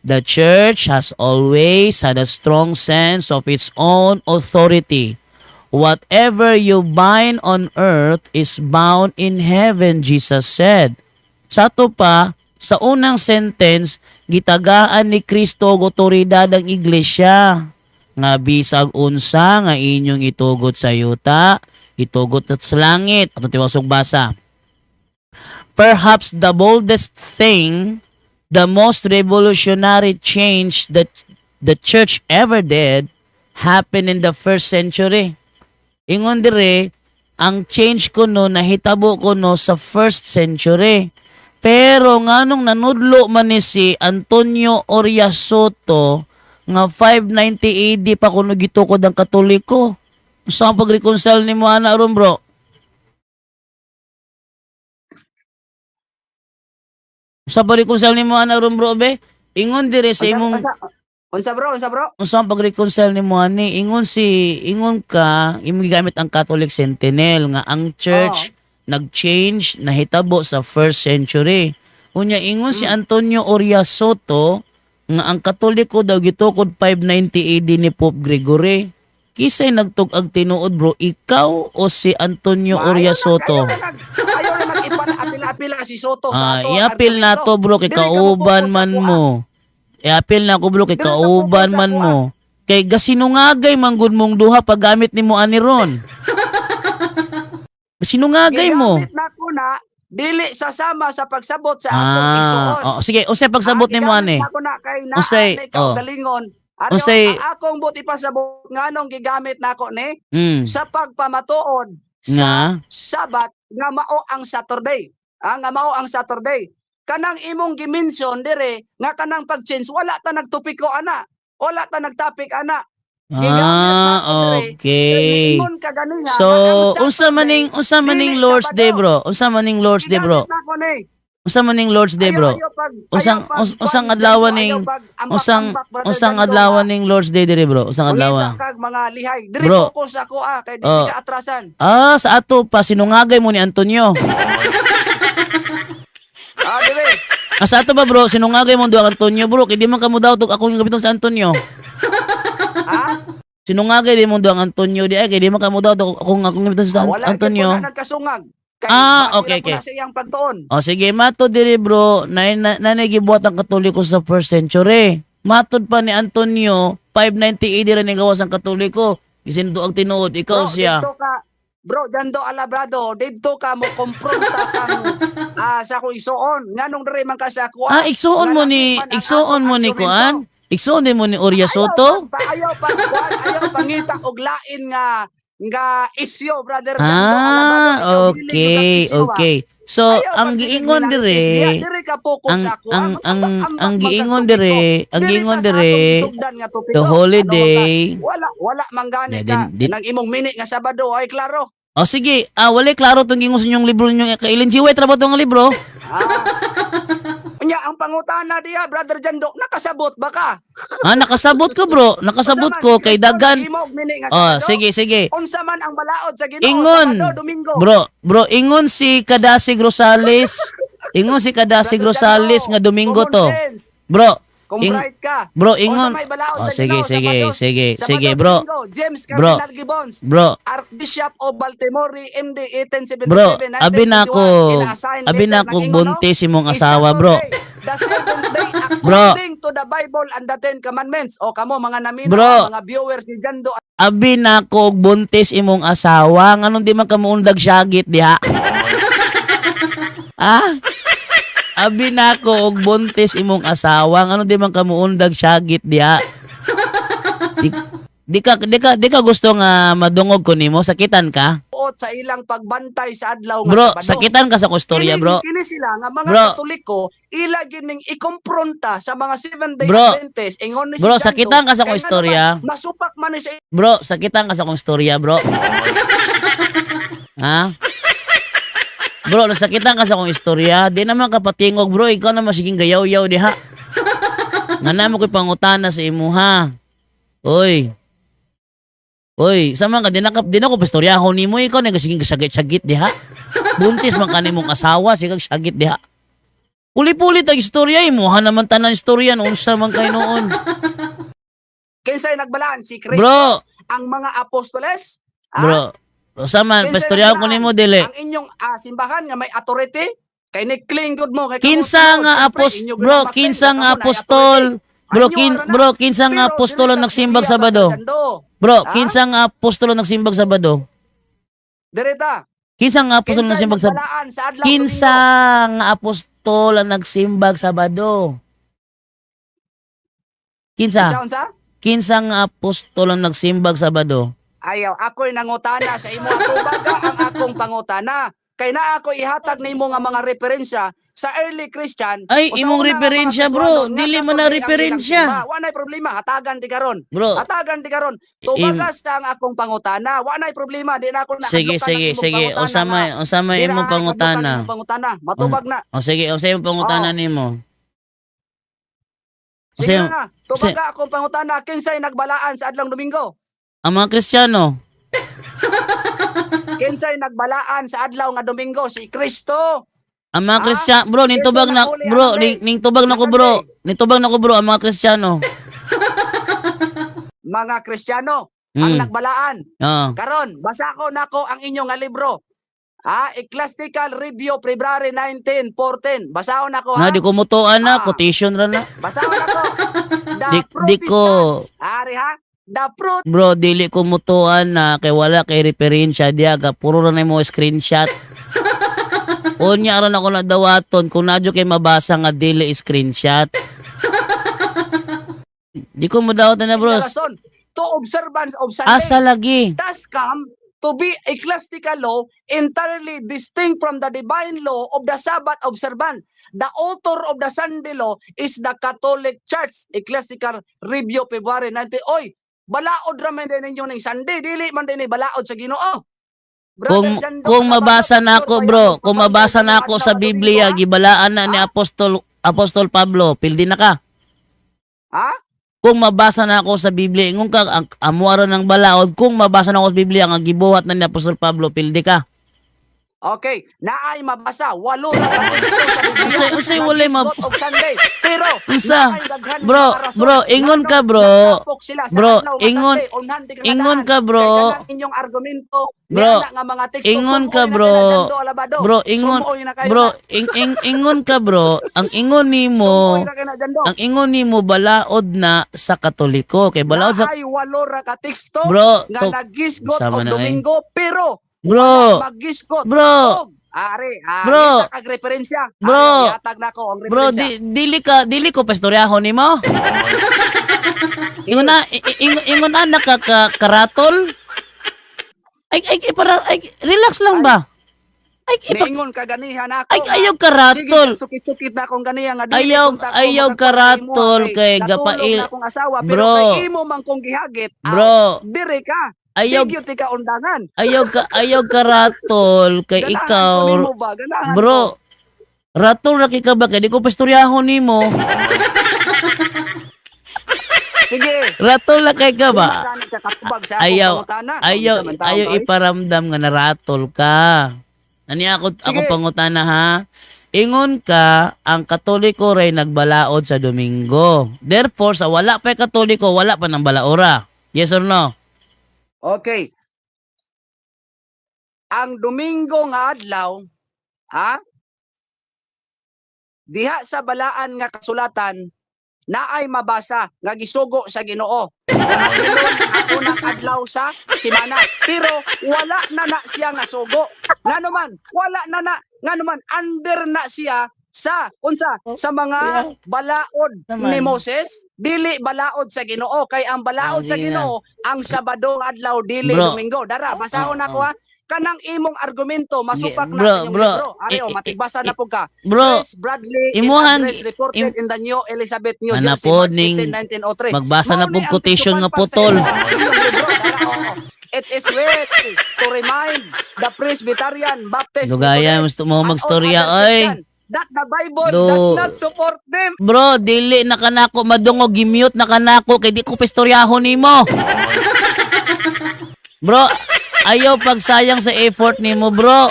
The church has always had a strong sense of its own authority. Whatever you bind on earth is bound in heaven, Jesus said. Sa to pa, sa unang sentence, gitagaan ni Kristo og otoridad ang iglesia. Nga bisag unsa nga inyong itugot sa yuta, itugot sa langit. Ato tiwasog basa. Perhaps the boldest thing, the most revolutionary change that the church ever did happened in the first century. Ingon dire, ang change ko no, nahitabo ko no sa first century. Pero nganong nanudlo man ni si Antonio Oria Soto nga 590 AD pa kuno gitukod ang Katoliko. Saan pag-reconcile ni mo ana ron bro? Sa pag-reconcile ni mo ana ron bro be? Ingon dire sa imong Unsa bro? Saan pag-reconcile ni mo ani? Ingon ka imong gigamit ang Catholic Sentinel nga ang church nag-change nahitabo sa first century. Unya ingon si Antonio Oria Soto nga ang Katoliko daw gitukod 590 AD ni Pope Gregory. Kisay nagtug-ag tinuod bro, ikaw o si Antonio Oria Soto? Ayaw na nag-apila si Soto sa ato. I-apil na to bro kay kauban man mo. I-apil na ko bro kay kauban man mo. Kay gasinungagay manggod mong duha paggamit nimo ani ron. Gasinungagay mo. Gigamit na ko na dili sasama sa pagsabot sa akong igsuon. Sige, unsay pagsabot nimo ani? Ako na kay na Unsay, ikaw galingon. Ano Unsay- akong buti pasabot nganong gigamit nako ni sa pagpamatuod Nga? sa Sabat nga mao ang Saturday. Nga mao ang Saturday. Kanang imong gimension dire nga kanang pag-change wala ta nagtupiko ana. Wala ta nagtapik ana. Okay. Ingon ka ganiha, So, nga ang unsa maning dili Lord's Day Sabado. bro? Unsa maning Lord's Day bro? Gigamit nako ni. Unsa maning Lord's Day bro? Usang adlaw ning usang adlaw ning Lord's Day dire bro? Usang adlaw? Kag mga lihay. Diri Bro. ko sa ko kay di Oh. ka atrasan. Sa ato pa sinungagay mo ni Antonio. Dire. Sa ato ba bro, sinungagay mo duha Antonio bro, kay di man kamo daw ako yung gabiton sa Antonio. Ha? Sinungagay di mo duha Antonio di ay kay di man kamo daw akong gabiton sa Wala Antonio. Antonio. Nagkasungag. Kay Okay. Sa iyang pagtuon. O sige, matod diri bro, nagibuhat ang Katoliko sa first century. Matod pa ni Antonio, 590 AD rin gawas ang Katoliko. Gisindo ang tinuod, ikaw siya. Bro, dando alabrado, dito ka mo kompronta kang sa ko isuon. Nganong dire man ka sa ko. Igsuon mo ni kuan? Igsuon din mo ni Oria Soto? Ayaw pangita og lain nga isyo, brother. Okay. So, ang giingon dire, ang giingon dire, the holiday. Wala manggani Yeah, ka nang imong minute nga Sabado ay klaro. Sige, wala klaro tong giingon sa inyong libro ninyo kay Ellen G. White ra ba tong libro? Unya ang pangutana diha, brother Jando, nakasabot ba ka? Nakasabot ko bro, nakasabot ko kay dagan. Sige. Unsa man ang balaod sa Ginoo Ingon. Sabado, Domingo. Bro, ingon si Kadasig Rosales. Ingon si Kadasig Rosales nga Domingo to. Bro, Kung bright ka. Bro, ingon. Unsa may balaod sa Sige, Ginoo Sabado? sige, Sabado, bro. Domingo, James Bro. Cardinal Gibbons. Bro, Archbishop of Baltimore, MD 1877. bro, abi na ko buntis buntis imong asawa, bro. The seventh day Bro. according to the Bible and the Ten Commandments. O kamo mga namino, Bro. mga viewers ni Jando. Abi na ko buntis imong asawa, nganong di man ka muundag syagit diha? Abi na ko og buntis imong asawa, nganong di man ka muundag syagit diha? Di ka gusto nga madungog ko nimo, sakitan ka? Buot sa ilang pagbantay sa adlaw nga Bro, Sabado. sakitan ka sa kustorya, bro. Kini sila nga mga Bro. Katoliko ila gining ikompronta sa mga 7-day Bro. Adventist ingon ni Bro, si Jando, sakitan ka sa kay nga istorya. naman, masupak man ni sa Bro, sakitan ka sa kong storya, bro. Ha? Bro, nasakitan ka sa kong istorya. Di naman kapatingog, bro. Ikaw naman siging gayaw-yaw diha. Nga na mo ko'y pangutana sa imo, ha? Oy. Oy, sama ka, di na ko pastoryahon ni mo. Ikaw na siging kasagit-sagit diha. Buntis man ka ni mong asawa, sigang sagit diha. Puli-puli tag istorya, imuha naman tanan istorya. Unsa man kayo noon. kinsay nagbalaan si Kristo, Bro, ang mga apostoles, bro. Sama, Kinsay pastoryahon ko nagbalaan? nimo, dili. ang inyong simbahan nga may authority kay ni-cling good mo kay Kinsa nga bro, kinsa nga apostol, bro, kinsa nga apostol ang nagsimbag Sabado? Bro, kinsa nga apostol ang nagsimbag Sabado? Direta. Kinsa nga apostol ang nagsimbag Sabado? Nagbalaan sa adlaw Kinsa Domingo. nga apostol ang nagsimbag Sabado? Kinsa? Unsa? Kinsa nga apostol ang nagsimbag Sabado? Ayaw, ako'y nangutana sa imo atubaga ang akong pangutana. Kay na ako ihatag nimo nga mga referensya sa early Christian. Ay, o sa imong una nga referensya, mga bro. Kristiyanon nga Dili sa man na tuloy ang referensya. ilang simba. Wa nay problema, hatagan ti karon. Bro, Hatagan ti karon. Tubagas ta ang akong pangutana. Wa nay problema, di na ako sige, sige. Usama imong pangutana. Matubag na. O sige, imong pangutana nimo. Sige Kasi- na. Tubaga akong pangutana. Kinsay nagbalaan sa adlaw Domingo? Ang mga Kristiyano, Kinsay nagbalaan sa adlaw nga Domingo? Si Kristo. ang mga Ah, Kristiyano, bro, nintubag na, Sunday. bro, nintubag na ko, bro. Nintubag na ko, bro, ang mga Kristiyano. Mga Kristiyano ang Hmm. nagbalaan. Oo. Karon, basa ko nako ang inyong nga libro. Ecclesiastical Review, February 19, 14. Basahon nako ha. Na, di ko mutuan na, Ah. quotation ra na. Basahon nako. The Di ko- Protestants. Ari ha. The Protestants. Bro, dili ko mutuan na, kay wala kay referensya diya, ka puro ra na mo screenshot. Unya ron ako na dawaton, kung nadyo kay mabasa nga dili screenshot. Di ko mo dawaton na, bro. To observance of Sunday. Asa lagi? Thus come to be ecclesiastical law entirely distinct from the divine law of the Sabbath observance. The author of the Sunday law is the Catholic Church. Ecclesiastical Review, February 19. Oy, balaod raman din ninyo ng Sunday. Dili man din ni balaod sa Ginoo. Kung mabasa na ako, bro, kung mabasa na ako sa Biblia, gibalaan na ni Apostol Pablo, pildi na ka. Ha? Kung mabasa na ako sa Biblia, ingon ka, amuara ng balaod, kung mabasa na ako sa Biblia, ang gibuhat na ni Apostol Pablo, pildi ka. Okay, naay mabasa, 8 na teksto sa Biblia. Usay walay Nag-isgot og Sunday. Pero Isa, naay daghan bro, nga rason. bro, ingon ka, bro. Nagtapok sila sa Bro, adlaw nga ingon- Sunday, unhan di ka ingon nadaan. ka, bro. Kay kanang inyong argumento, Bro, niana nga mga teksto, ingon ka, sumuoy na bro. kayo na Jando Alabado. Bro, ingon, Sumuoy na kayo bro, na. ingon ka, bro. Ang ingon nimo, Sumuoy na kayo na Jando. ang ingon nimo balaod na sa Katoliko. Kay balaod sa Naay 8 ra ka teksto Bro, nga nagisgot sama og na, Domingo, pero Bro, magisgot bro, og ari, Bro. kag referensya. Bro. Ihatag na ko ang bro, referensya. dili ko pastoryahon nimo. Ingon na, ingon na karatol. Ay, relax lang ba? Niingon ka ganihan ako. Ayaw karatol. Sige, sukit-sukit na akong ganihan nga Ayaw karatol kay gapail. Akong asawa, Bro. pero kay imo man kong gihagit. Bro. Dire ka. Ayaw Tigyo ti ka undangan. ayaw karatol kay Ganahan ikaw. ko nimo ba? Ganahan ko. Bro, ratol na kay ka ba? Kaya di ko pastoryahon nimo. Sige. Ratol na kay ka ba? Kung kakatubag sa akong Ayaw, pangutana, ayaw, kung isa man taon ayaw ba, iparamdam nga naratol ka. Ani ako Sige. pangutana ha. Ingon ka, ang Katoliko ray nagbalaod sa Domingo. Therefore, sa wala pa Katoliko, wala pa ng balaora. Yes or no? Okay. Ang Domingo nga adlaw, diha sa balaan nga kasulatan, naay mabasa nga gisugo sa Ginoo. Ako ng adlaw sa simana. Pero wala na siya nga sugo. Nga naman, wala na, nga naman, under na siya sa mga balaod Naman. ni Moses, dili balaod sa Ginoo, kay ang balaod sa sige na. Ginoo ang Sabado nga adlaw dili Bro. Domingo. Dara, basahon ako ha. Kanang imong argumento masupak Bro, na sa inyong bro. libro. Areo, matigbasa na po ka. Bro, Chris Bradley imuhang- address reported in the New Elizabeth New Ana Jersey, po, March ning 15, 1903. magbasa na Mao po ni ang quotation nga titupan pa sa putol. inyong libro. Dara, oo. It is well to remind the Presbyterian, Baptist, Lugaya, Methodist, gusto mo and all magstorya, other oy. Christian that the Bible Do. does not support them. Bro, dili na kanako madungog, gimute na kanako kay di ko pistoryahon nimo. Bro, ayaw pagsayang sa effort nimo, bro.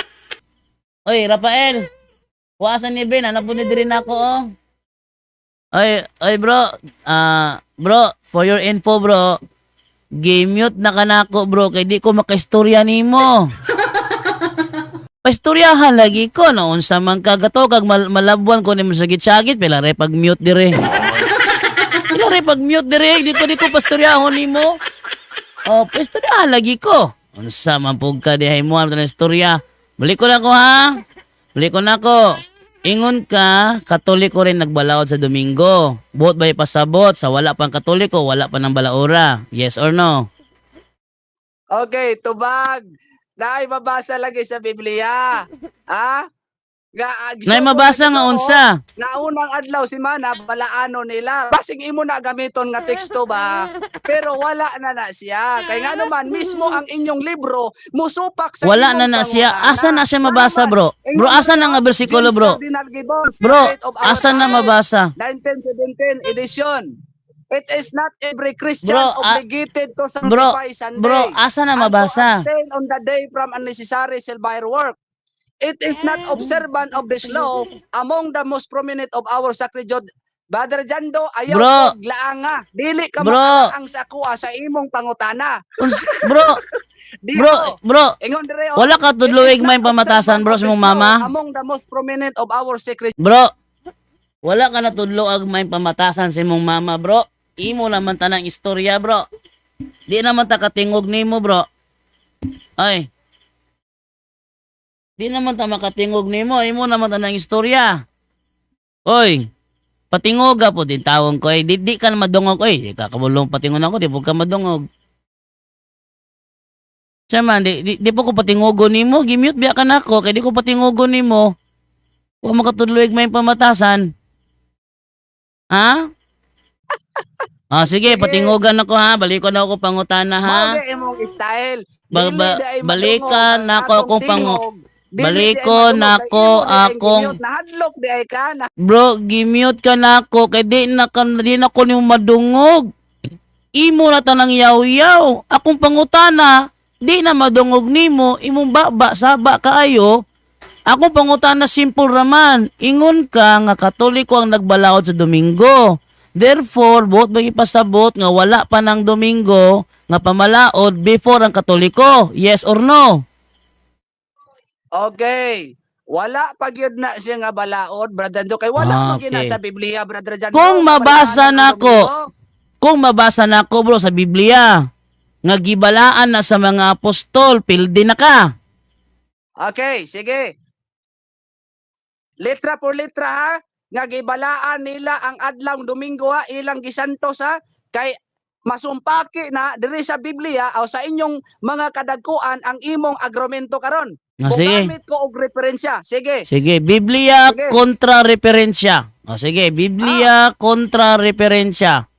Oy, Rafael. Kuasan ni Ben, anak po ni diri nako oh. Oy bro. Bro, for your info, bro. Gimute na kanako, bro, kay di ko makaistorya nimo. Paistoryahan lagi ko noon sa mga kagato kag malabwan ko nimo sa gitsagit pila re pag mute dire. Pila re pag mute dire di ko pastoryahon nimo. Oh, paistoryahan lagi ko. Unsa man pug ka dihay mo ang istorya. Balik ko na ko ha. Balik ko na ko. Ingon ka, Katoliko rin nagbalaod sa Domingo. Buot ba'y pasabot sa wala pang Katoliko, wala pa ng balaura. Yes or no? Okay, tubag. Naay mabasa lagi sa Biblia. Ha? Nay mabasa nga unsa. Nga unang adlaw si Mana, balaano nila. Basig imo na gamiton nga teksto ba? Pero wala na siya. Kaya nga naman, mismo ang inyong libro, musupak sa Wala imong na siya. pangutana. Asa na siya mabasa, bro? Bro, asa na nga bersikulo, James bro? Cardinal Gibbons, Bro, Spirit of Our asa na Times, mabasa? 1917 edition. It is not every Christian Bro, obligated to Bro, sanctify Sunday. bro, asa na and to mabasa? abstain on the day from unnecessary self-hire work. It is not observant of this law among the most prominent of our sacred Brother Jando, ayaw Bro. ko laanga. Dili ka Bro. makalaang sa kuha sa imong pangutana. Bro, Dito. bro, Ingon dire, wala ka it tudluig is may not pamatasan, bro, observant sa of mong this law mama. among the most prominent of our sacred. Bro, wala ka na tudluag may pamatasan sa mong mama, bro. Imo naman tanang istorya, bro. Di naman ta katingog nimo, bro. Ay. Di naman ta makatingog nimo, imo naman tanang istorya. Oy. Patingoga po din tawon ko. Di ka na madungog. Oy, di ka kabulong patingon ako, di po ka madungog. Siya man, di po ko patingogo nimo. Gimute biya ka na ako, kaya di ko patingogo nimo. Huwag makatudluig may pamatasan. Ha? Sige, patingogan ako ha. Balik ko na ako pangutana ha. Mao di imong style. Ba- Dili ba- di ay balikan madungog na ang ako atong akong tingog. Dili baliko di ay na madungog, ako kay imo di ay akong- gimute. Nahadlok di ay ka na. Bro, gimute ka na ako. Kaya di na ko niyo madungog. Imo na tanang yaw-yaw. Akong pangutana, di na madungog nimo. Imong baba, saba kaayo. Akong pangutana simple raman. Ingon ka nga Katoliko ang nagbalaod sa Domingo. Therefore, buot ba ipasabot nga wala pa ng Domingo nga pamalaod before ang Katoliko? Yes or no? Okay. Wala pa gyud na siya nga balaod, Brother Jando. Kay wala Okay. man na sa Biblia, Brother Jando. Kung mabasa Kabalaan na ang ko, Domingo. kung mabasa na ko bro sa Biblia, nga gibalaan na sa mga apostol, pildi na ka. Okay, sige. Letra por letra ha. Nga gibalaan nila ang adlaw Domingo ha, ilang gisantos ha, kay masumpaki na diri sa Biblia o sa inyong mga kadagkuan ang imong agromento karon. Sige. Gamit ko og referensya. Sige. Sige, Biblia Sige. kontra referensya. Sige, Biblia kontra referensya.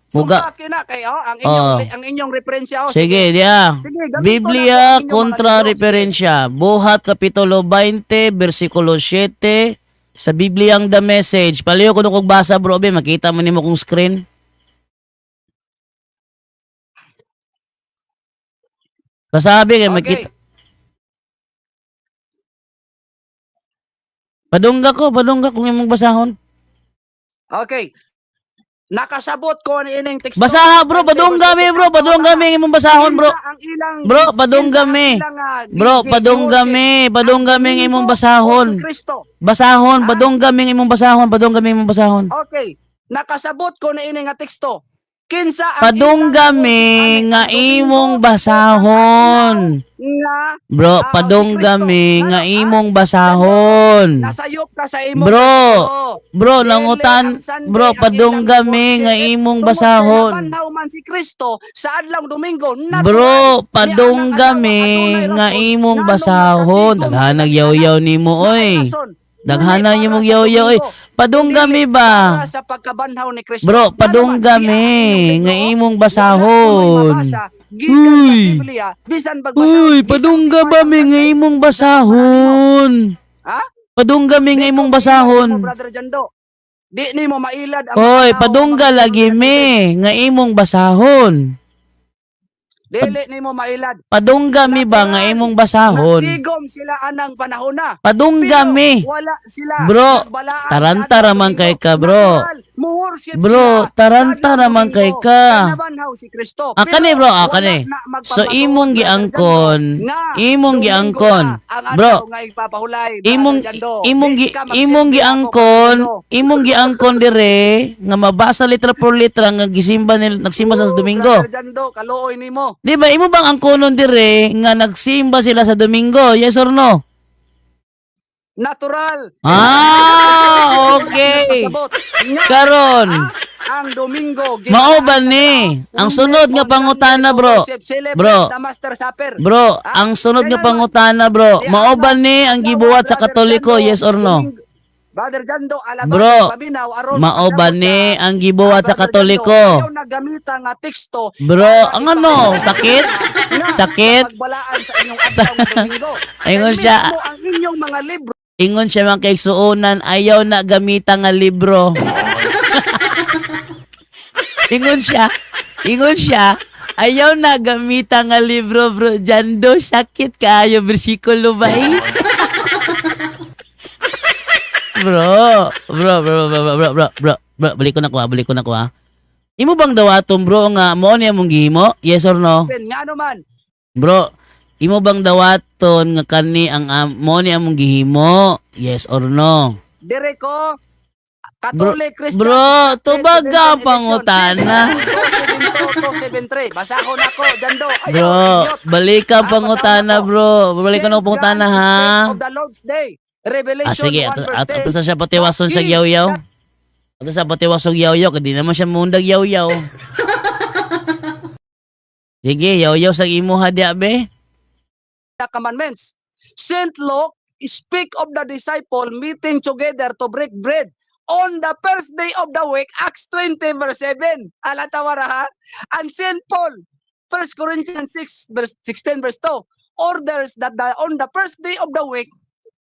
Muga. Sumpaki na kay ang inyong referensya Sige, dia. Sige, gamito na po ang Biblia inyong kontra mga libro. referensya. Buhat Kapitulo 20, versikulo 7, sa Bibliang The Message. Paliyo ko nung basa bro, be, makita mo nimo kong screen. Kasabi kay Okay. makita. Padungga kung imong basahon. Okay. Nakasabot ko ni ining teksto. Basaha bro, padungga mi bro, padungga mi imong basahon bro. Bro, padungga mi. Bro, padungga mi imong basahon. Kristo. Basahon, padungga mi imong basahon, padungga mi imong basahon. Okay. Nakasabot ko na ini nga teksto. kinsa ang Padunggami ilang nga ang Domingo, imong ang basahon. nga Bro, si padunggami Kristo. nga Ano, imong ha? basahon. Nasayop ka sa imong Bro, Kristo. bro, Dili langutan, ang Sunday bro, ang padunggami ilang nga worship. imong Tungod kay basahon. nabanhaw man si Kristo sa adlaw Domingo, natural. Bro, Ni padunggami anang adlaw, adunay nga rason, imong nganong basahon. nagatigom Daghanag sila yaw-yaw nila. nimo Naay oy. rason. Daghana Dili imong para sa yaw-yaw oy. Domingo, Padunggami kundi ba? para sa pagkabanhaw ni Kristo. Bro, Nga naman, padunggami di ang inyong nga libro, imong wala basahon. kuno'y mabasa, gikan sa Uy. Biblia, bisan pagbasa. Uy, bisan padungga di ba man mi ang nga Sunday, imong basahon? ha? Padungga mi nga Dito, imong mo, basahon. Brother Jando. Di ni mo mailad ang Hoy, mga tao padungga nga lagi mga mi nga imong basahon. Dili ni mo mailad. Padungga mi ba nga imong basahon? Nagtigom sila anang panahon na. Padungga Pero mi. wala sila. Bro, Nagbalaan taranta sa adlaw raman Domingo. kay ka, bro. Natural, muworship Bro, sila taranta sa adlaw raman kay Domingo. ka. Kay nabanhaw si Kristo. Akane Pero bro, wala akane. na So magpamatuod, imong Brother giangkon, Jando, nga imong Domingo giangkon. na ang Bro, adlaw nga ipapahulay, Brother imong Jando. imong Di gi, ka imong magsindi ako, giangkon, Brother Jando. imong giangkon dire nga mabasa litra por litra nga gisimba nil nagsimba sa Domingo. Brother Jando, kaluoy nimo. Di ba imo bang angkonon dire nga nagsimba sila sa Domingo? Yes or no? Natural. Ah, okay. Pasabot. Nga, Karon, ang Domingo mao ba ni? Ang sunod nga pangutana, bro. Bro. The Master Supper. Bro, ang sunod nga pangutana, bro, mao ba ni ang gibuhat sa Katoliko? Yes or no? Brother Jando, alabang Bro, pabinaw aron mao ba pasabot ni ka. ang gibuhat sa Brother Katoliko? Jando, ayaw nagamita nga teksto. Bro, para ang ano? ipakita Sakit? nga Sakit? sa pagbalaan sa inyong adlaw nga Domingo. Ayun Kay siya. mismo ang inyong mga libro Ingon siya man kay suonan, ayaw na gamita nga libro. Ingon siya, ayaw na gamita nga libro, bro. Jando, sakit kaayo bersikulo ba eh? bro, balik ko na ko ha. Imo bang dawaton bro nga mo niya mong gihimo? Yes or no? nga naman. Bro, imo bang dawaton nga kani ang mo niya mong gihimo? Yes or no? Dire ko Catholic Christian. Bro, tubaga pangutana. 273. Basa ko na ko, Jando. Ayaw, Bro, idiot. balikan Ah, pangutana basa ko. bro. Balikan St. ang pangutana John, ha. State of the Lord's Day. Revelation Ah sige, 1 verse 10. ato sa siya patiwason sa yaw-yaw. Ato sa patiwasong yaw-yaw, kadi naman siya mundag yaw-yaw. Sige, yaw-yaw sa imo ha dia be. The commandments. Saint Luke speak of the disciple meeting together to break bread on the first day of the week, Acts 20 verse 7. Alatawara ha? And Saint Paul, 1 Corinthians 6 verse 16 verse 2, orders that on the first day of the week,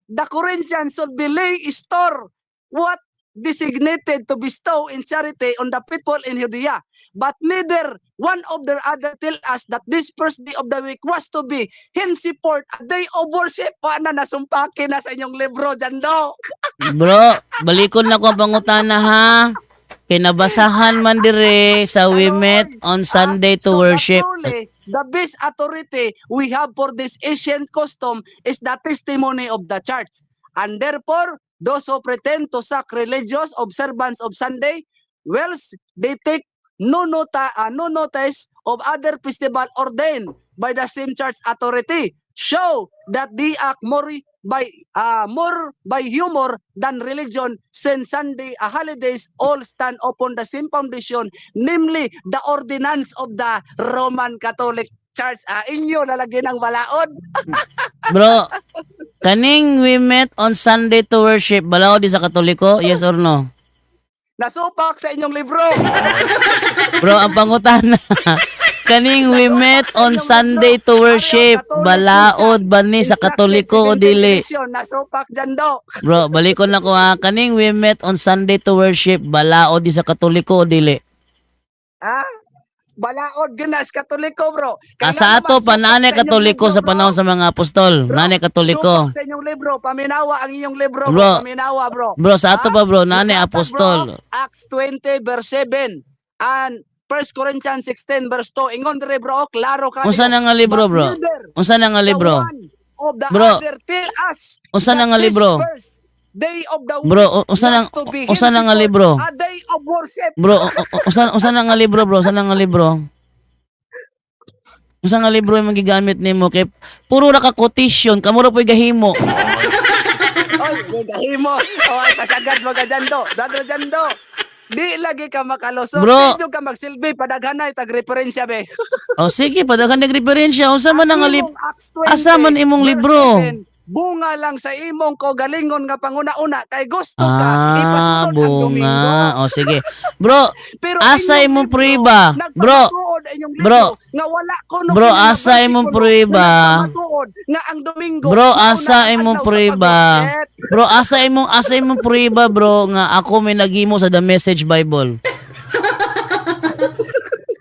the Corinthians should be laying store what designated to bestow in charity on the people in Judea. But neither one of the other tell us that this first day of the week was to be henceforth a day of worship. Paano nasumpake na sa inyong libro, Jando? Bro, balikon na ko ang pangutana ha. Kinabasahan man dire sa we met on Sunday to So worship. truly, the best authority we have for this ancient custom is the testimony of the church. And therefore, those who pretend to sacrilegious observance of Sunday, whilst they take no notice of other festival ordained by the same church authority, show that they act more by humor than religion, since Sunday holidays all stand upon the same foundation, namely the ordinance of the Roman Catholic Church. Inyo lalagyan ng balaod. Bro, kaning we met on Sunday to worship, balaod di sa Katoliko? Yes or no? Nasupak sa inyong libro. Bro, ang pangutana. Kaning we met on Sunday to worship, balaod ba ni sa Katoliko o dili? Nasupak dyan do. Bro, balikon na ko ha. Kaning we met on Sunday to worship, balaod di sa Katoliko o dili? Balaod ganas Katoliko, bro. Sa ato pa nanay Katoliko sa panahon sa mga apostol. Nanay Katoliko. Supak sa inyong libro. Paminawa ang inyong libro. Bro. Paminawa, bro. Bro, sa ato pa bro, nanay Lumatag, apostol. bro, Acts 20 verse 7 and 1 Corinthians 16 verse 2. Ingon dire, bro, klaro ka. Unsa na nga libro, bro? Unsa na nga libro? Of the Bro, other tell us unsa na that nga this libro? verse day of the week. Bro, usa was to be na nga henceforth libro. a day of worship. Bro, usa na nga libro, bro. Usa na nga libro. Usa nga libro yung magigamit nimo kay puro ra ka quotation, kamo ra po'y gahimo. Oy, gahimo. Oy, pasagad mo ka dyan do. Dadro dyan do. Di lagi ka makalusot. Bro. Medyo ka magsilbi, padaghanay, tag-referensya be. O sige, padaghan ng referensya. Unsa man nga Imong Acts 20, asa man imong verse libro? 7, bunga lang sa imong kogalingon nga panguna-una kay gusto ka Ah, ipasunod ang Domingo. bunga. O sige. Bro, Pero asa inyong imong libro, prueba? Bro, nagpapatuod inyong libro bro, nga wala ko bro, asa imong prueba? nga ang Domingo. Bro, mauna asa ang imong adlaw sa prueba? pag-worship. Bro, asa imong prueba, bro, nga ako may naghimo sa The Message Bible.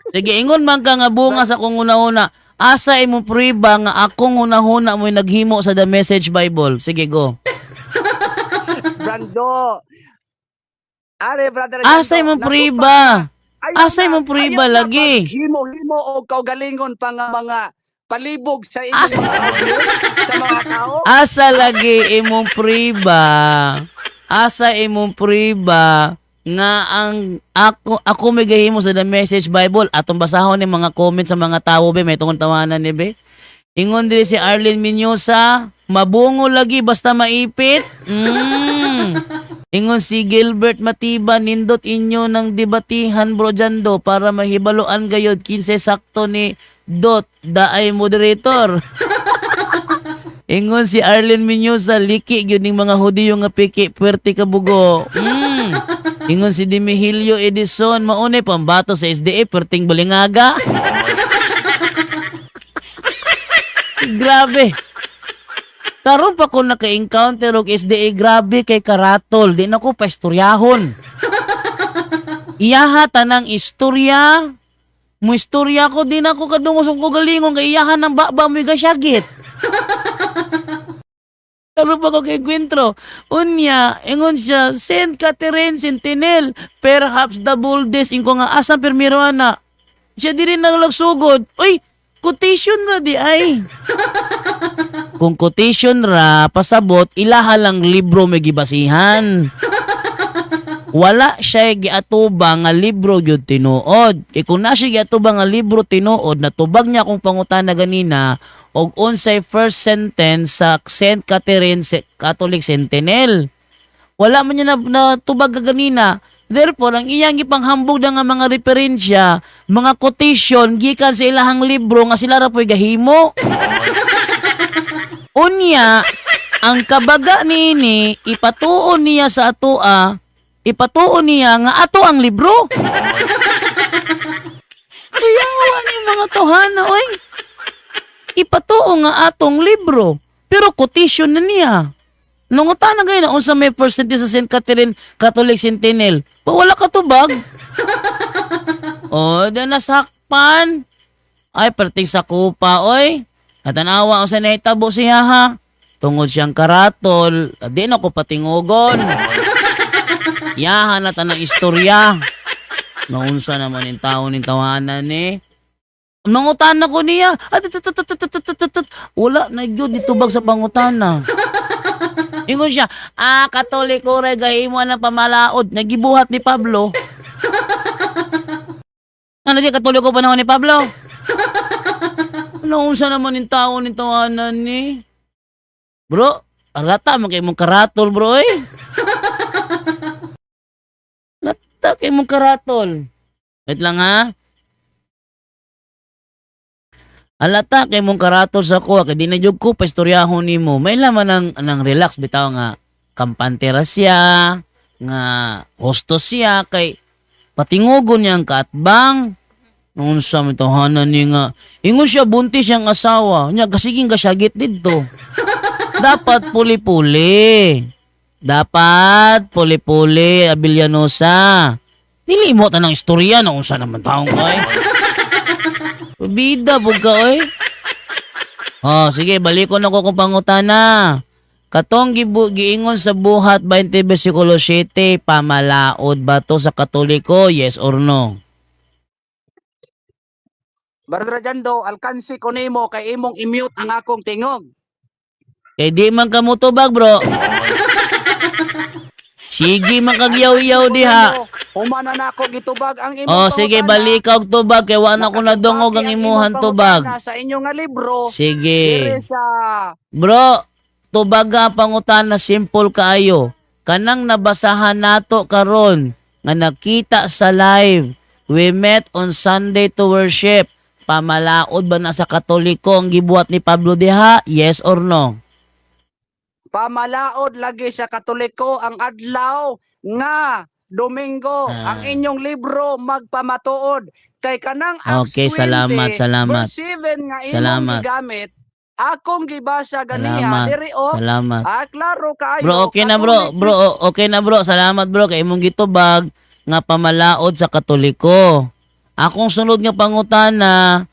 Sige, ingon man ka nga bunga sa kung una-una. Asa imong prueba nga akong una-una mo naghimo sa The Message Bible. Sige, go. Brando. Are, brother. Asa imong prueba? Ayaw Asa imong prueba ayaw na lagi? Himo-himo o kaugalingon pa nga mga palibog sa inyong mga audience, sa mga tao. Asa lagi imong prueba? Asa imong prueba nga ang ako may gahimo sa The Message Bible atong basahon ni mga comments sa mga tawo be may tungod tawanan ni be. Ingon diri si Arlene Minyosa, mabungo lagi basta maipit. Ingon si Gilbert Matiba, nindot inyo ng debatihan bro Jando para mahibaloan gayod 15 sakto ni Dot daay moderator. Ingon si Arlene Minyosa, liki gyud ning mga Hudiyo nga piki puwerte ka bugo. Ingon si Dimihilio Edison, maunay pambato sa SDA perting balingaga. Grabe. Karon pa ko naka-encounter og SDA, grabe kay karatol. Di na ko paistoryahon. Iyaha tanang istorya. Mo istorya ko, di na ko kadungos ko galingon kay iyahan ng baba mo gasyagit. Karon pa ko kay Gwintro. Unya, ingon siya, Saint Catherine Sentinel, perhaps the boldest. Inko nga, asang permiro na. Siya di rin naglagsugod. Uy, quotation ra di ay. Kung quotation ra, pasabot, ilaha lang libro may gibasihan. Wala siya giatuba nga libro gyud tinuod. Kung na siya giatuba nga libro tinuod, natubag niya akong pangutana ganina, og unsay first sentence sa Saint Catherine Catholic Sentinel. Wala man niya natubag ganina. Therefore, ang iyang ipanghambog na nga mga referensya, mga quotation, gikan sa ilahang libro nga sila ra po'y gahimo. Unya, ang kabaga niini, ipatuon niya sa atoa, ipatuon niya nga ato ang libro. Kuyawa ni mga tohana, oy. Ipatuo nga atong libro, pero quotation na niya. Nungutan na ngayon, unsa may percentage sa St. Catherine Catholic Sentinel. Wala ka tubag. O, da nasakpan. Ay, perting sa kupa, oy. Natanawa ko sa nahitabo siya, ha. Tungod siyang karatol, di na ko patingugon. Yahan na tanang istorya. Naunsa naman yung tao ng tawanan, eh. Nangutana ko niya. Wala na yun, ditubag sa pangutana. Ingon siya, Katoliko re gahimo ng pamalaod. Nagibuhat ni Pablo. Ano di, Katoliko panahon ni Pablo? Naunsa naman yung tao ng tawanan ni? Bro, alata mo kayo mong karatol, bro, eh. Alata kayo mong karatol. Wait lang, ha? Alata kay mong karatol sa ko kay di na jud ko pastoryahon nimo. May laman ng relax bitaw nga kampantera siya, nga hostos siya kay patingugon niya ang kaatbang. Noon sa mitahanan ni nga ingon siya buntis siyang asawa. Nya kasiging kasyagit didto. Dapat puli-puli. Dapat puli-puli Abellanosa. Dili mo tanang istorya na unsa naman taong kay. Bida bug ka, oy. Oh, sige, balikon ako kung pangutana. Katong giingon sa buhat 20 versikulo 7, pamalaod ba to sa Katoliko? Yes or no? Brother Jando, alkansi ko nimo kay imong i-mute ang akong tingog. Kay di man ka mutubag, bro. Sige, makagyaw-yaw diha. Humana na ako gitubag ang imong Oh, sige, pangutana. balikaw og tubag kay wa na ko nadungog ang Nakasubaki imuhan imong tubag. pangutana sa inyong nga libro. Sige. Diri sa Bro, tubag nga pangutana simple kaayo. Kanang nabasahan nato karon nga nakita sa live. We met on Sunday to worship. Pamalaod ba na sa Katoliko ang gibuhat ni Pablo diha? Yes or no? pamalaod lagi sa Katoliko ang adlaw nga Domingo Ah. ang inyong libro magpamatuod kay kanang Acts Okay, 20 salamat. verse 7 nga imong Salamat. gigamit akong gibasa ganiha Salamat. diri o Salamat. klaro kaayo Bro, okay na bro. Bro, okay na bro. Salamat bro kay imong gitubag nga pamalaod sa Katoliko. Akong sunod nga pangutana,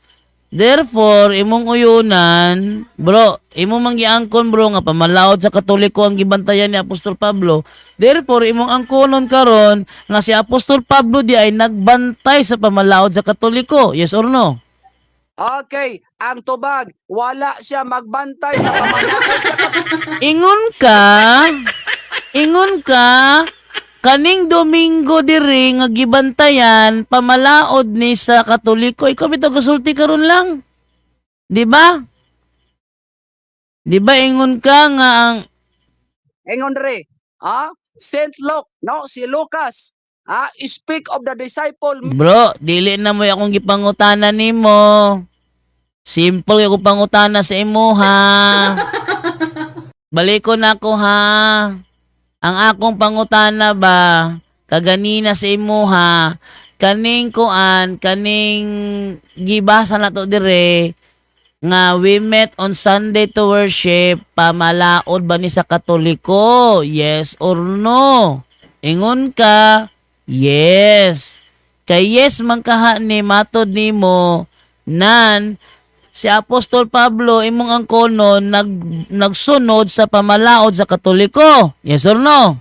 therefore imong uyunan, bro, imong manggiangkon bro nga pamalaod sa Katoliko ang gibantayan ni Apostol Pablo. Therefore imong angkonon karon nga si Apostol Pablo di ay nagbantay sa pamalaod sa Katoliko. Yes or no? Okay, ang tubag wala siya magbantay sa pamalaod sa Katoliko. Ingon ka, kaning Domingo diri nga gibantayan pamalaod ni sa Katoliko. Ikaw bitaw gasulti karon lang. Di ba? Di ba ingon ka nga ang Ingon re, Saint Luke, no, si Lucas, speak of the disciple. bro, dili na mo akong gipangutana nimo. Simple yung pangutana sa imo ha. Baliko na ako ha. Ang akong pangutana ba kaganina sa imo ha. Kaning gibasa na to dire nga we met on Sunday to worship, pamalaod ba ni sa Katoliko? Yes or no? Ingon ka, yes. Kay yes man kaha ni matod nimo nan si Apostol Pablo imong angkonon nagsunod sa pamalaod sa Katoliko. Yes or no?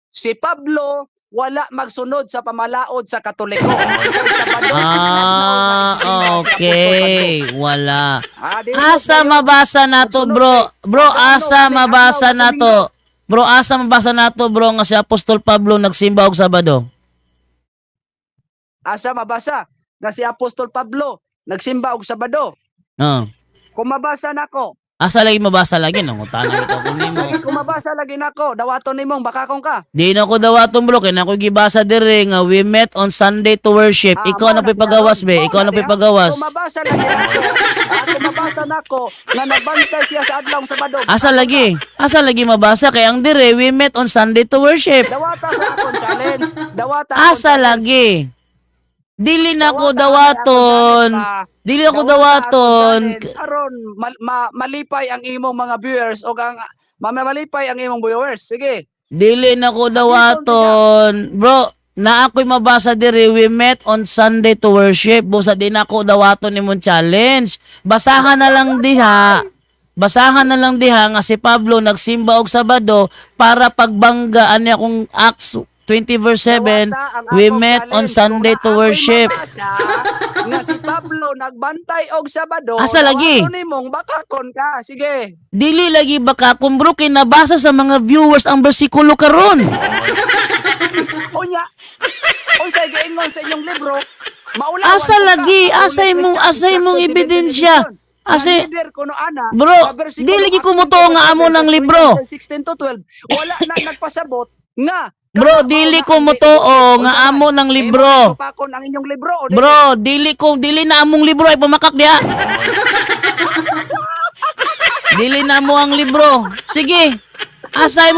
Si Pablo wala magsunod sa pamalaod sa Katoliko. Okay. Wala. Dili Asa mo mabasa nato, bro? Bro, asa mabasa nato? Bro, asa mabasa nato, bro, nga si Apostol Pablo nagsimba og Sabado? asa mabasa nga si Apostol Pablo nagsimba og Sabado. No. Kung mabasa nako, Asa lagi mabasa lagi nang utana ito ko nimo. lagi kung mabasa lagi nako, dawaton nimong bakakong ka. Di na ko dawaton bro, kay na ko gibasa dire nga we met on Sunday to worship. Ikaw na pipagawas be, ikaw na pipagawas. Kung mabasa lagi nako, kung mabasa nako nga nagbantay siya sa adlaw Sabado. Asa lagi mabasa kay ang dire we met on Sunday to worship. Dawata sa akong challenge. Dawata Asa lagi? Dili na ko dawaton. Dili ako dawaton. Aron malipay ang imong mga viewers o ang malipay ang imong viewers. Sige. Dili na ko dawaton. Bro, na ako'y mabasa diri we met on Sunday to worship. Busa di na ko dawaton nimong challenge. Basahan na lang diha. Basahan na lang diha nga si Pablo nagsimba og Sabado para pagbanggaan niya kung Acts 20 verse 7, we met on Sunday to worship. Nga si Pablo nagbantay og Sabado. Asa lagi? Dawaton nimong bakakon ka. Sige. Dili lagi baka kung bro kinabasa sa mga viewers ang bersikulo karon. Unya. Unsay giingon sa inyong libro? Maulawan Asa ko ka. lagi? Asay mong ebidensya? Asa bro, di lagi kumuto nga amo ng libro. 16 to 12. Wala na nagpasabot nga. Bro, dili ko mutuo nga amo ng libro. Pakon ang inyong libro. Bro, dili na among libro ay pumakak diha. Dili na mo ang libro. Sige. Asay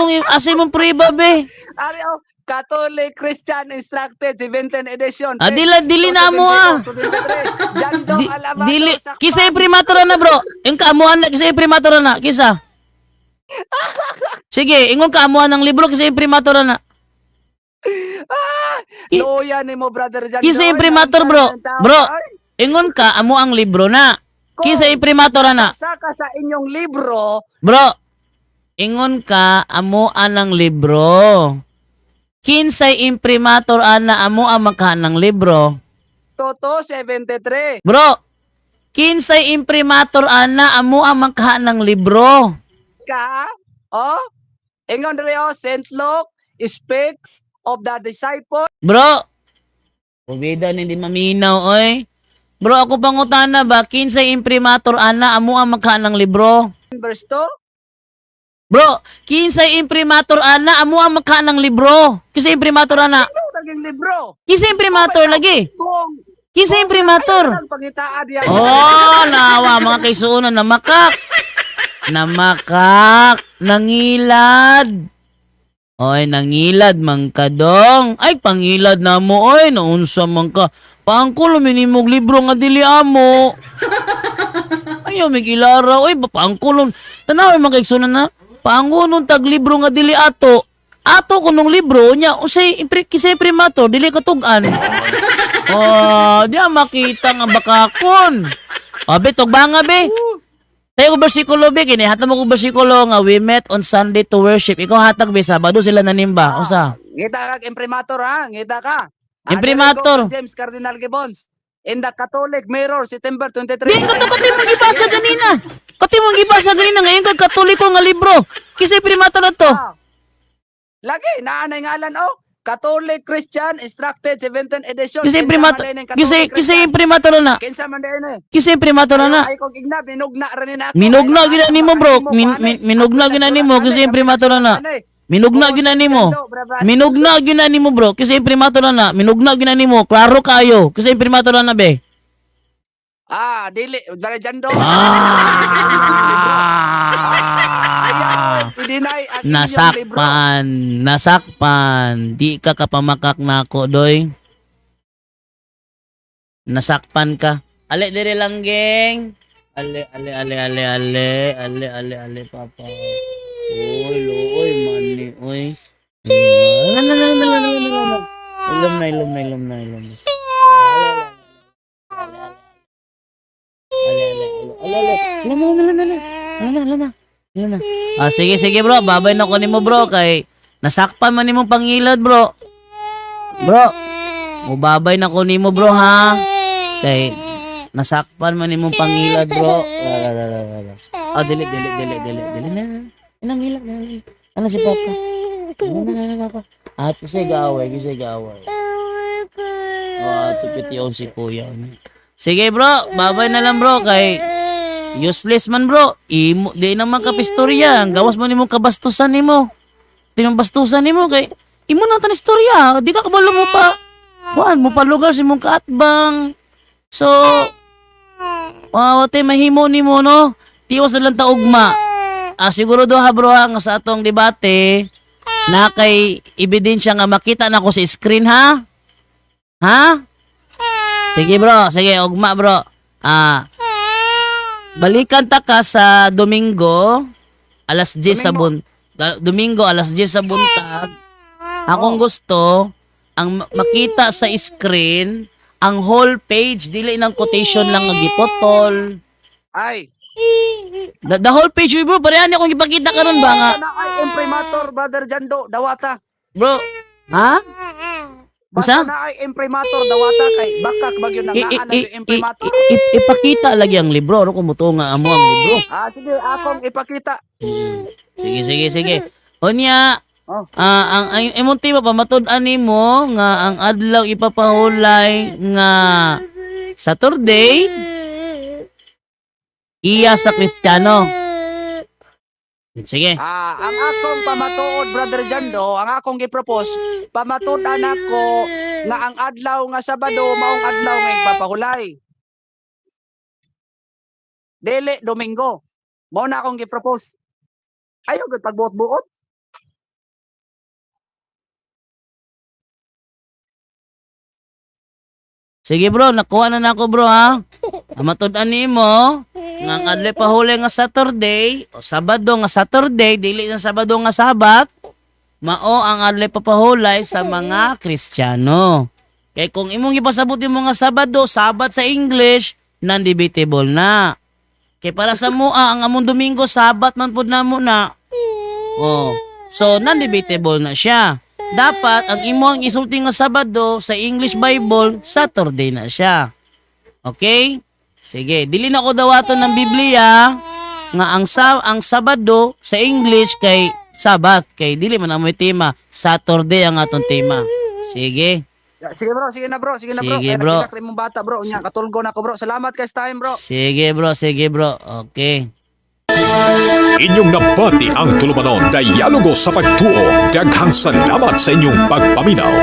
mong prueba be. Ari Catholic Christian Instructed 17th edition. Dili na mo Dili kisay primatura na bro. Yung kaamuan na kisay primatura na. Kisa. Sige, ingon kaamuan ng libro kisay primatura na. Loya ni mo brother Jan. Kisa imprimatur bro. Bro, ingon ka amo ang libro na. Kisa imprimatur na. Saka sa inyong libro. Bro, ingon ka amo ang libro. Kinsay imprimatur ana amo ang makahan ng libro. Toto 73. Bro, kinsay imprimatur ana amo ang makahan ng libro. Ka? Ingon rin Saint Luke. speaks of the disciple. Bro, pubida ni di maminaw, oy. Bro, ako pangutana ba, kinsay imprimatur ana, amo ang magkaan ng libro? Verse 2. Bro, kinsay imprimatur ana, amo ang magkaan ng libro? Kinsay imprimatur ana? Ano naging libro? Kinsay imprimatur lagi? Kung Kinsay imprimatur? ang pangitaan diyan. Oh, nawa mga kaisuunan na makak. Namakak, nangilad. Oy, nangilad man ka dong. Ay, pangilad na mo, oy, naunsa man ka. Pangko, luminimog libro nga dili amo. Ayaw, may kilara, oy, pangko, tanaw, mga kaigsunan na. Pangko, nung taglibro nga dili ato. Ato ko nung libro niya, usay, kisay primato, dili katugan. Oh, di makita nga bakakon. Abe, tugbanga, be. Tayo ko bersikulo be kini hatag mo ko bersikulo nga we met on Sunday to worship. Ikaw hatag be Sabado sila nanimba. Usa? Ngita ka imprimatur ha, ngita ka. Imprimatur. James Cardinal Gibbons in the Catholic Mirror September 23. Di kati mo gibasa ganina. Kati mo gibasa ganina ngayon kag Katoliko nga libro. Kisay primato na to. Lagi naanay ngalan oh. Catholic Christian Instructed 17th edition. Kisay primato. Kisay primato na. Kinsa man din eh. Kisay primato na. Ay kong igna minugna rin na ako. Minugna gina nimo bro. Minugna gina nimo kisay primato na. Minugna gina nimo. Minugna gina nimo bro. Kisay primato na. Minugna gina nimo. Klaro kayo. Kisay primato na be. Ah, dili darajando. Ah! Idinay ang inyong libro. Nasakpan. Di ka kapamakak na ako, doy. Nasakpan ka. Ale, dire lang, geng. Ale, papa. Uy, mani, uy. Ilom na. Alam na. Ah, sige bro, babay na ko nimo bro kay nasakpan man nimong pangilad bro. Bro, babay na ko nimo bro ha. Kay nasakpan man nimong pangilad bro. Ah, dili na. Inang hilak na. Ano si papa? Ano papa? Ah, kasi gaway. Oh, tupitiyon si kuya. Sige bro, babay na lang bro kay useless man bro. Imo di naman kapistorya. Gawas mo nimo kabastusan nimo. Tinumbastusan nimo kay imo na tan istorya. Di ka kabalo mo pa. Kuan mo pa lugar si mong kaatbang. So wate mahimo nimo no. Tiwas na lang ta ugma. Ah siguro do ha bro ha, nga sa atong debate na kay ebidensya nga makita na ko sa screen ha. Ha? Sige bro, sige ugma bro. Balikan ta ka sa Domingo alas 10 sa Domingo alas 10 sa buntag. Akong gusto ang makita sa screen ang whole page, dili ng quotation lang nga gipotol. Ay. The whole page bro, parehan akong ipakita karon ba nga. Ay imprimatur brother Jando dawata. Bro, ha? Basta Basta? na ay imprimatur dawata kay bakak bagyo nang naan ang imprimatur. Ipakita lagi ang libro ano kung muto nga amo ang libro. Ah sige akong ipakita. Sige. Unya, Oh. ang imong tema pamatud-an nimo nga ang adlaw ipapahulay nga Saturday iya sa Kristiyano. Sige. Ang akong pamatuod brother Jando, ang akong gi-propose pamatudan ako nga ang adlaw nga Sabado maong adlaw nga ipapahulay. Dili Domingo. Mao na akong gi-propose. Ayaw gud pagbuot-buot. Sige bro, nakuha na nako bro ha. Matud-an nimo nga ang adlaw pahulay nga Saturday o Sabado nga Saturday dili na Sabado nga Sabat. Mao ang adlaw papahulay sa mga Kristiyano. Kay kung imong ipasabot mo nga Sabado, Sabat sa English, non-debatable na. Kay para sa mua ang among Domingo Sabat man pud namo na. Oh, so non-debatable na siya. Dapat ang imong isulti nga Sabado sa English Bible, Saturday na siya. Okay? Sige, dili na ko dawaton ng Biblia nga ang Sabado sa English kay Sabat kay dili man amoy tema. Saturday ang atong tema. Sige. Sige bro, sige na bro, sige na bro. Sige, Kaya bro. nakilak mong bata bro. Nya katulgo na ko bro. Salamat kay sa time bro. Sige bro, sige bro. Okay. Inyong nabati ang tulumanon Dialogo sa Pagtuo. Daghang salamat sa inyong pagpaminaw.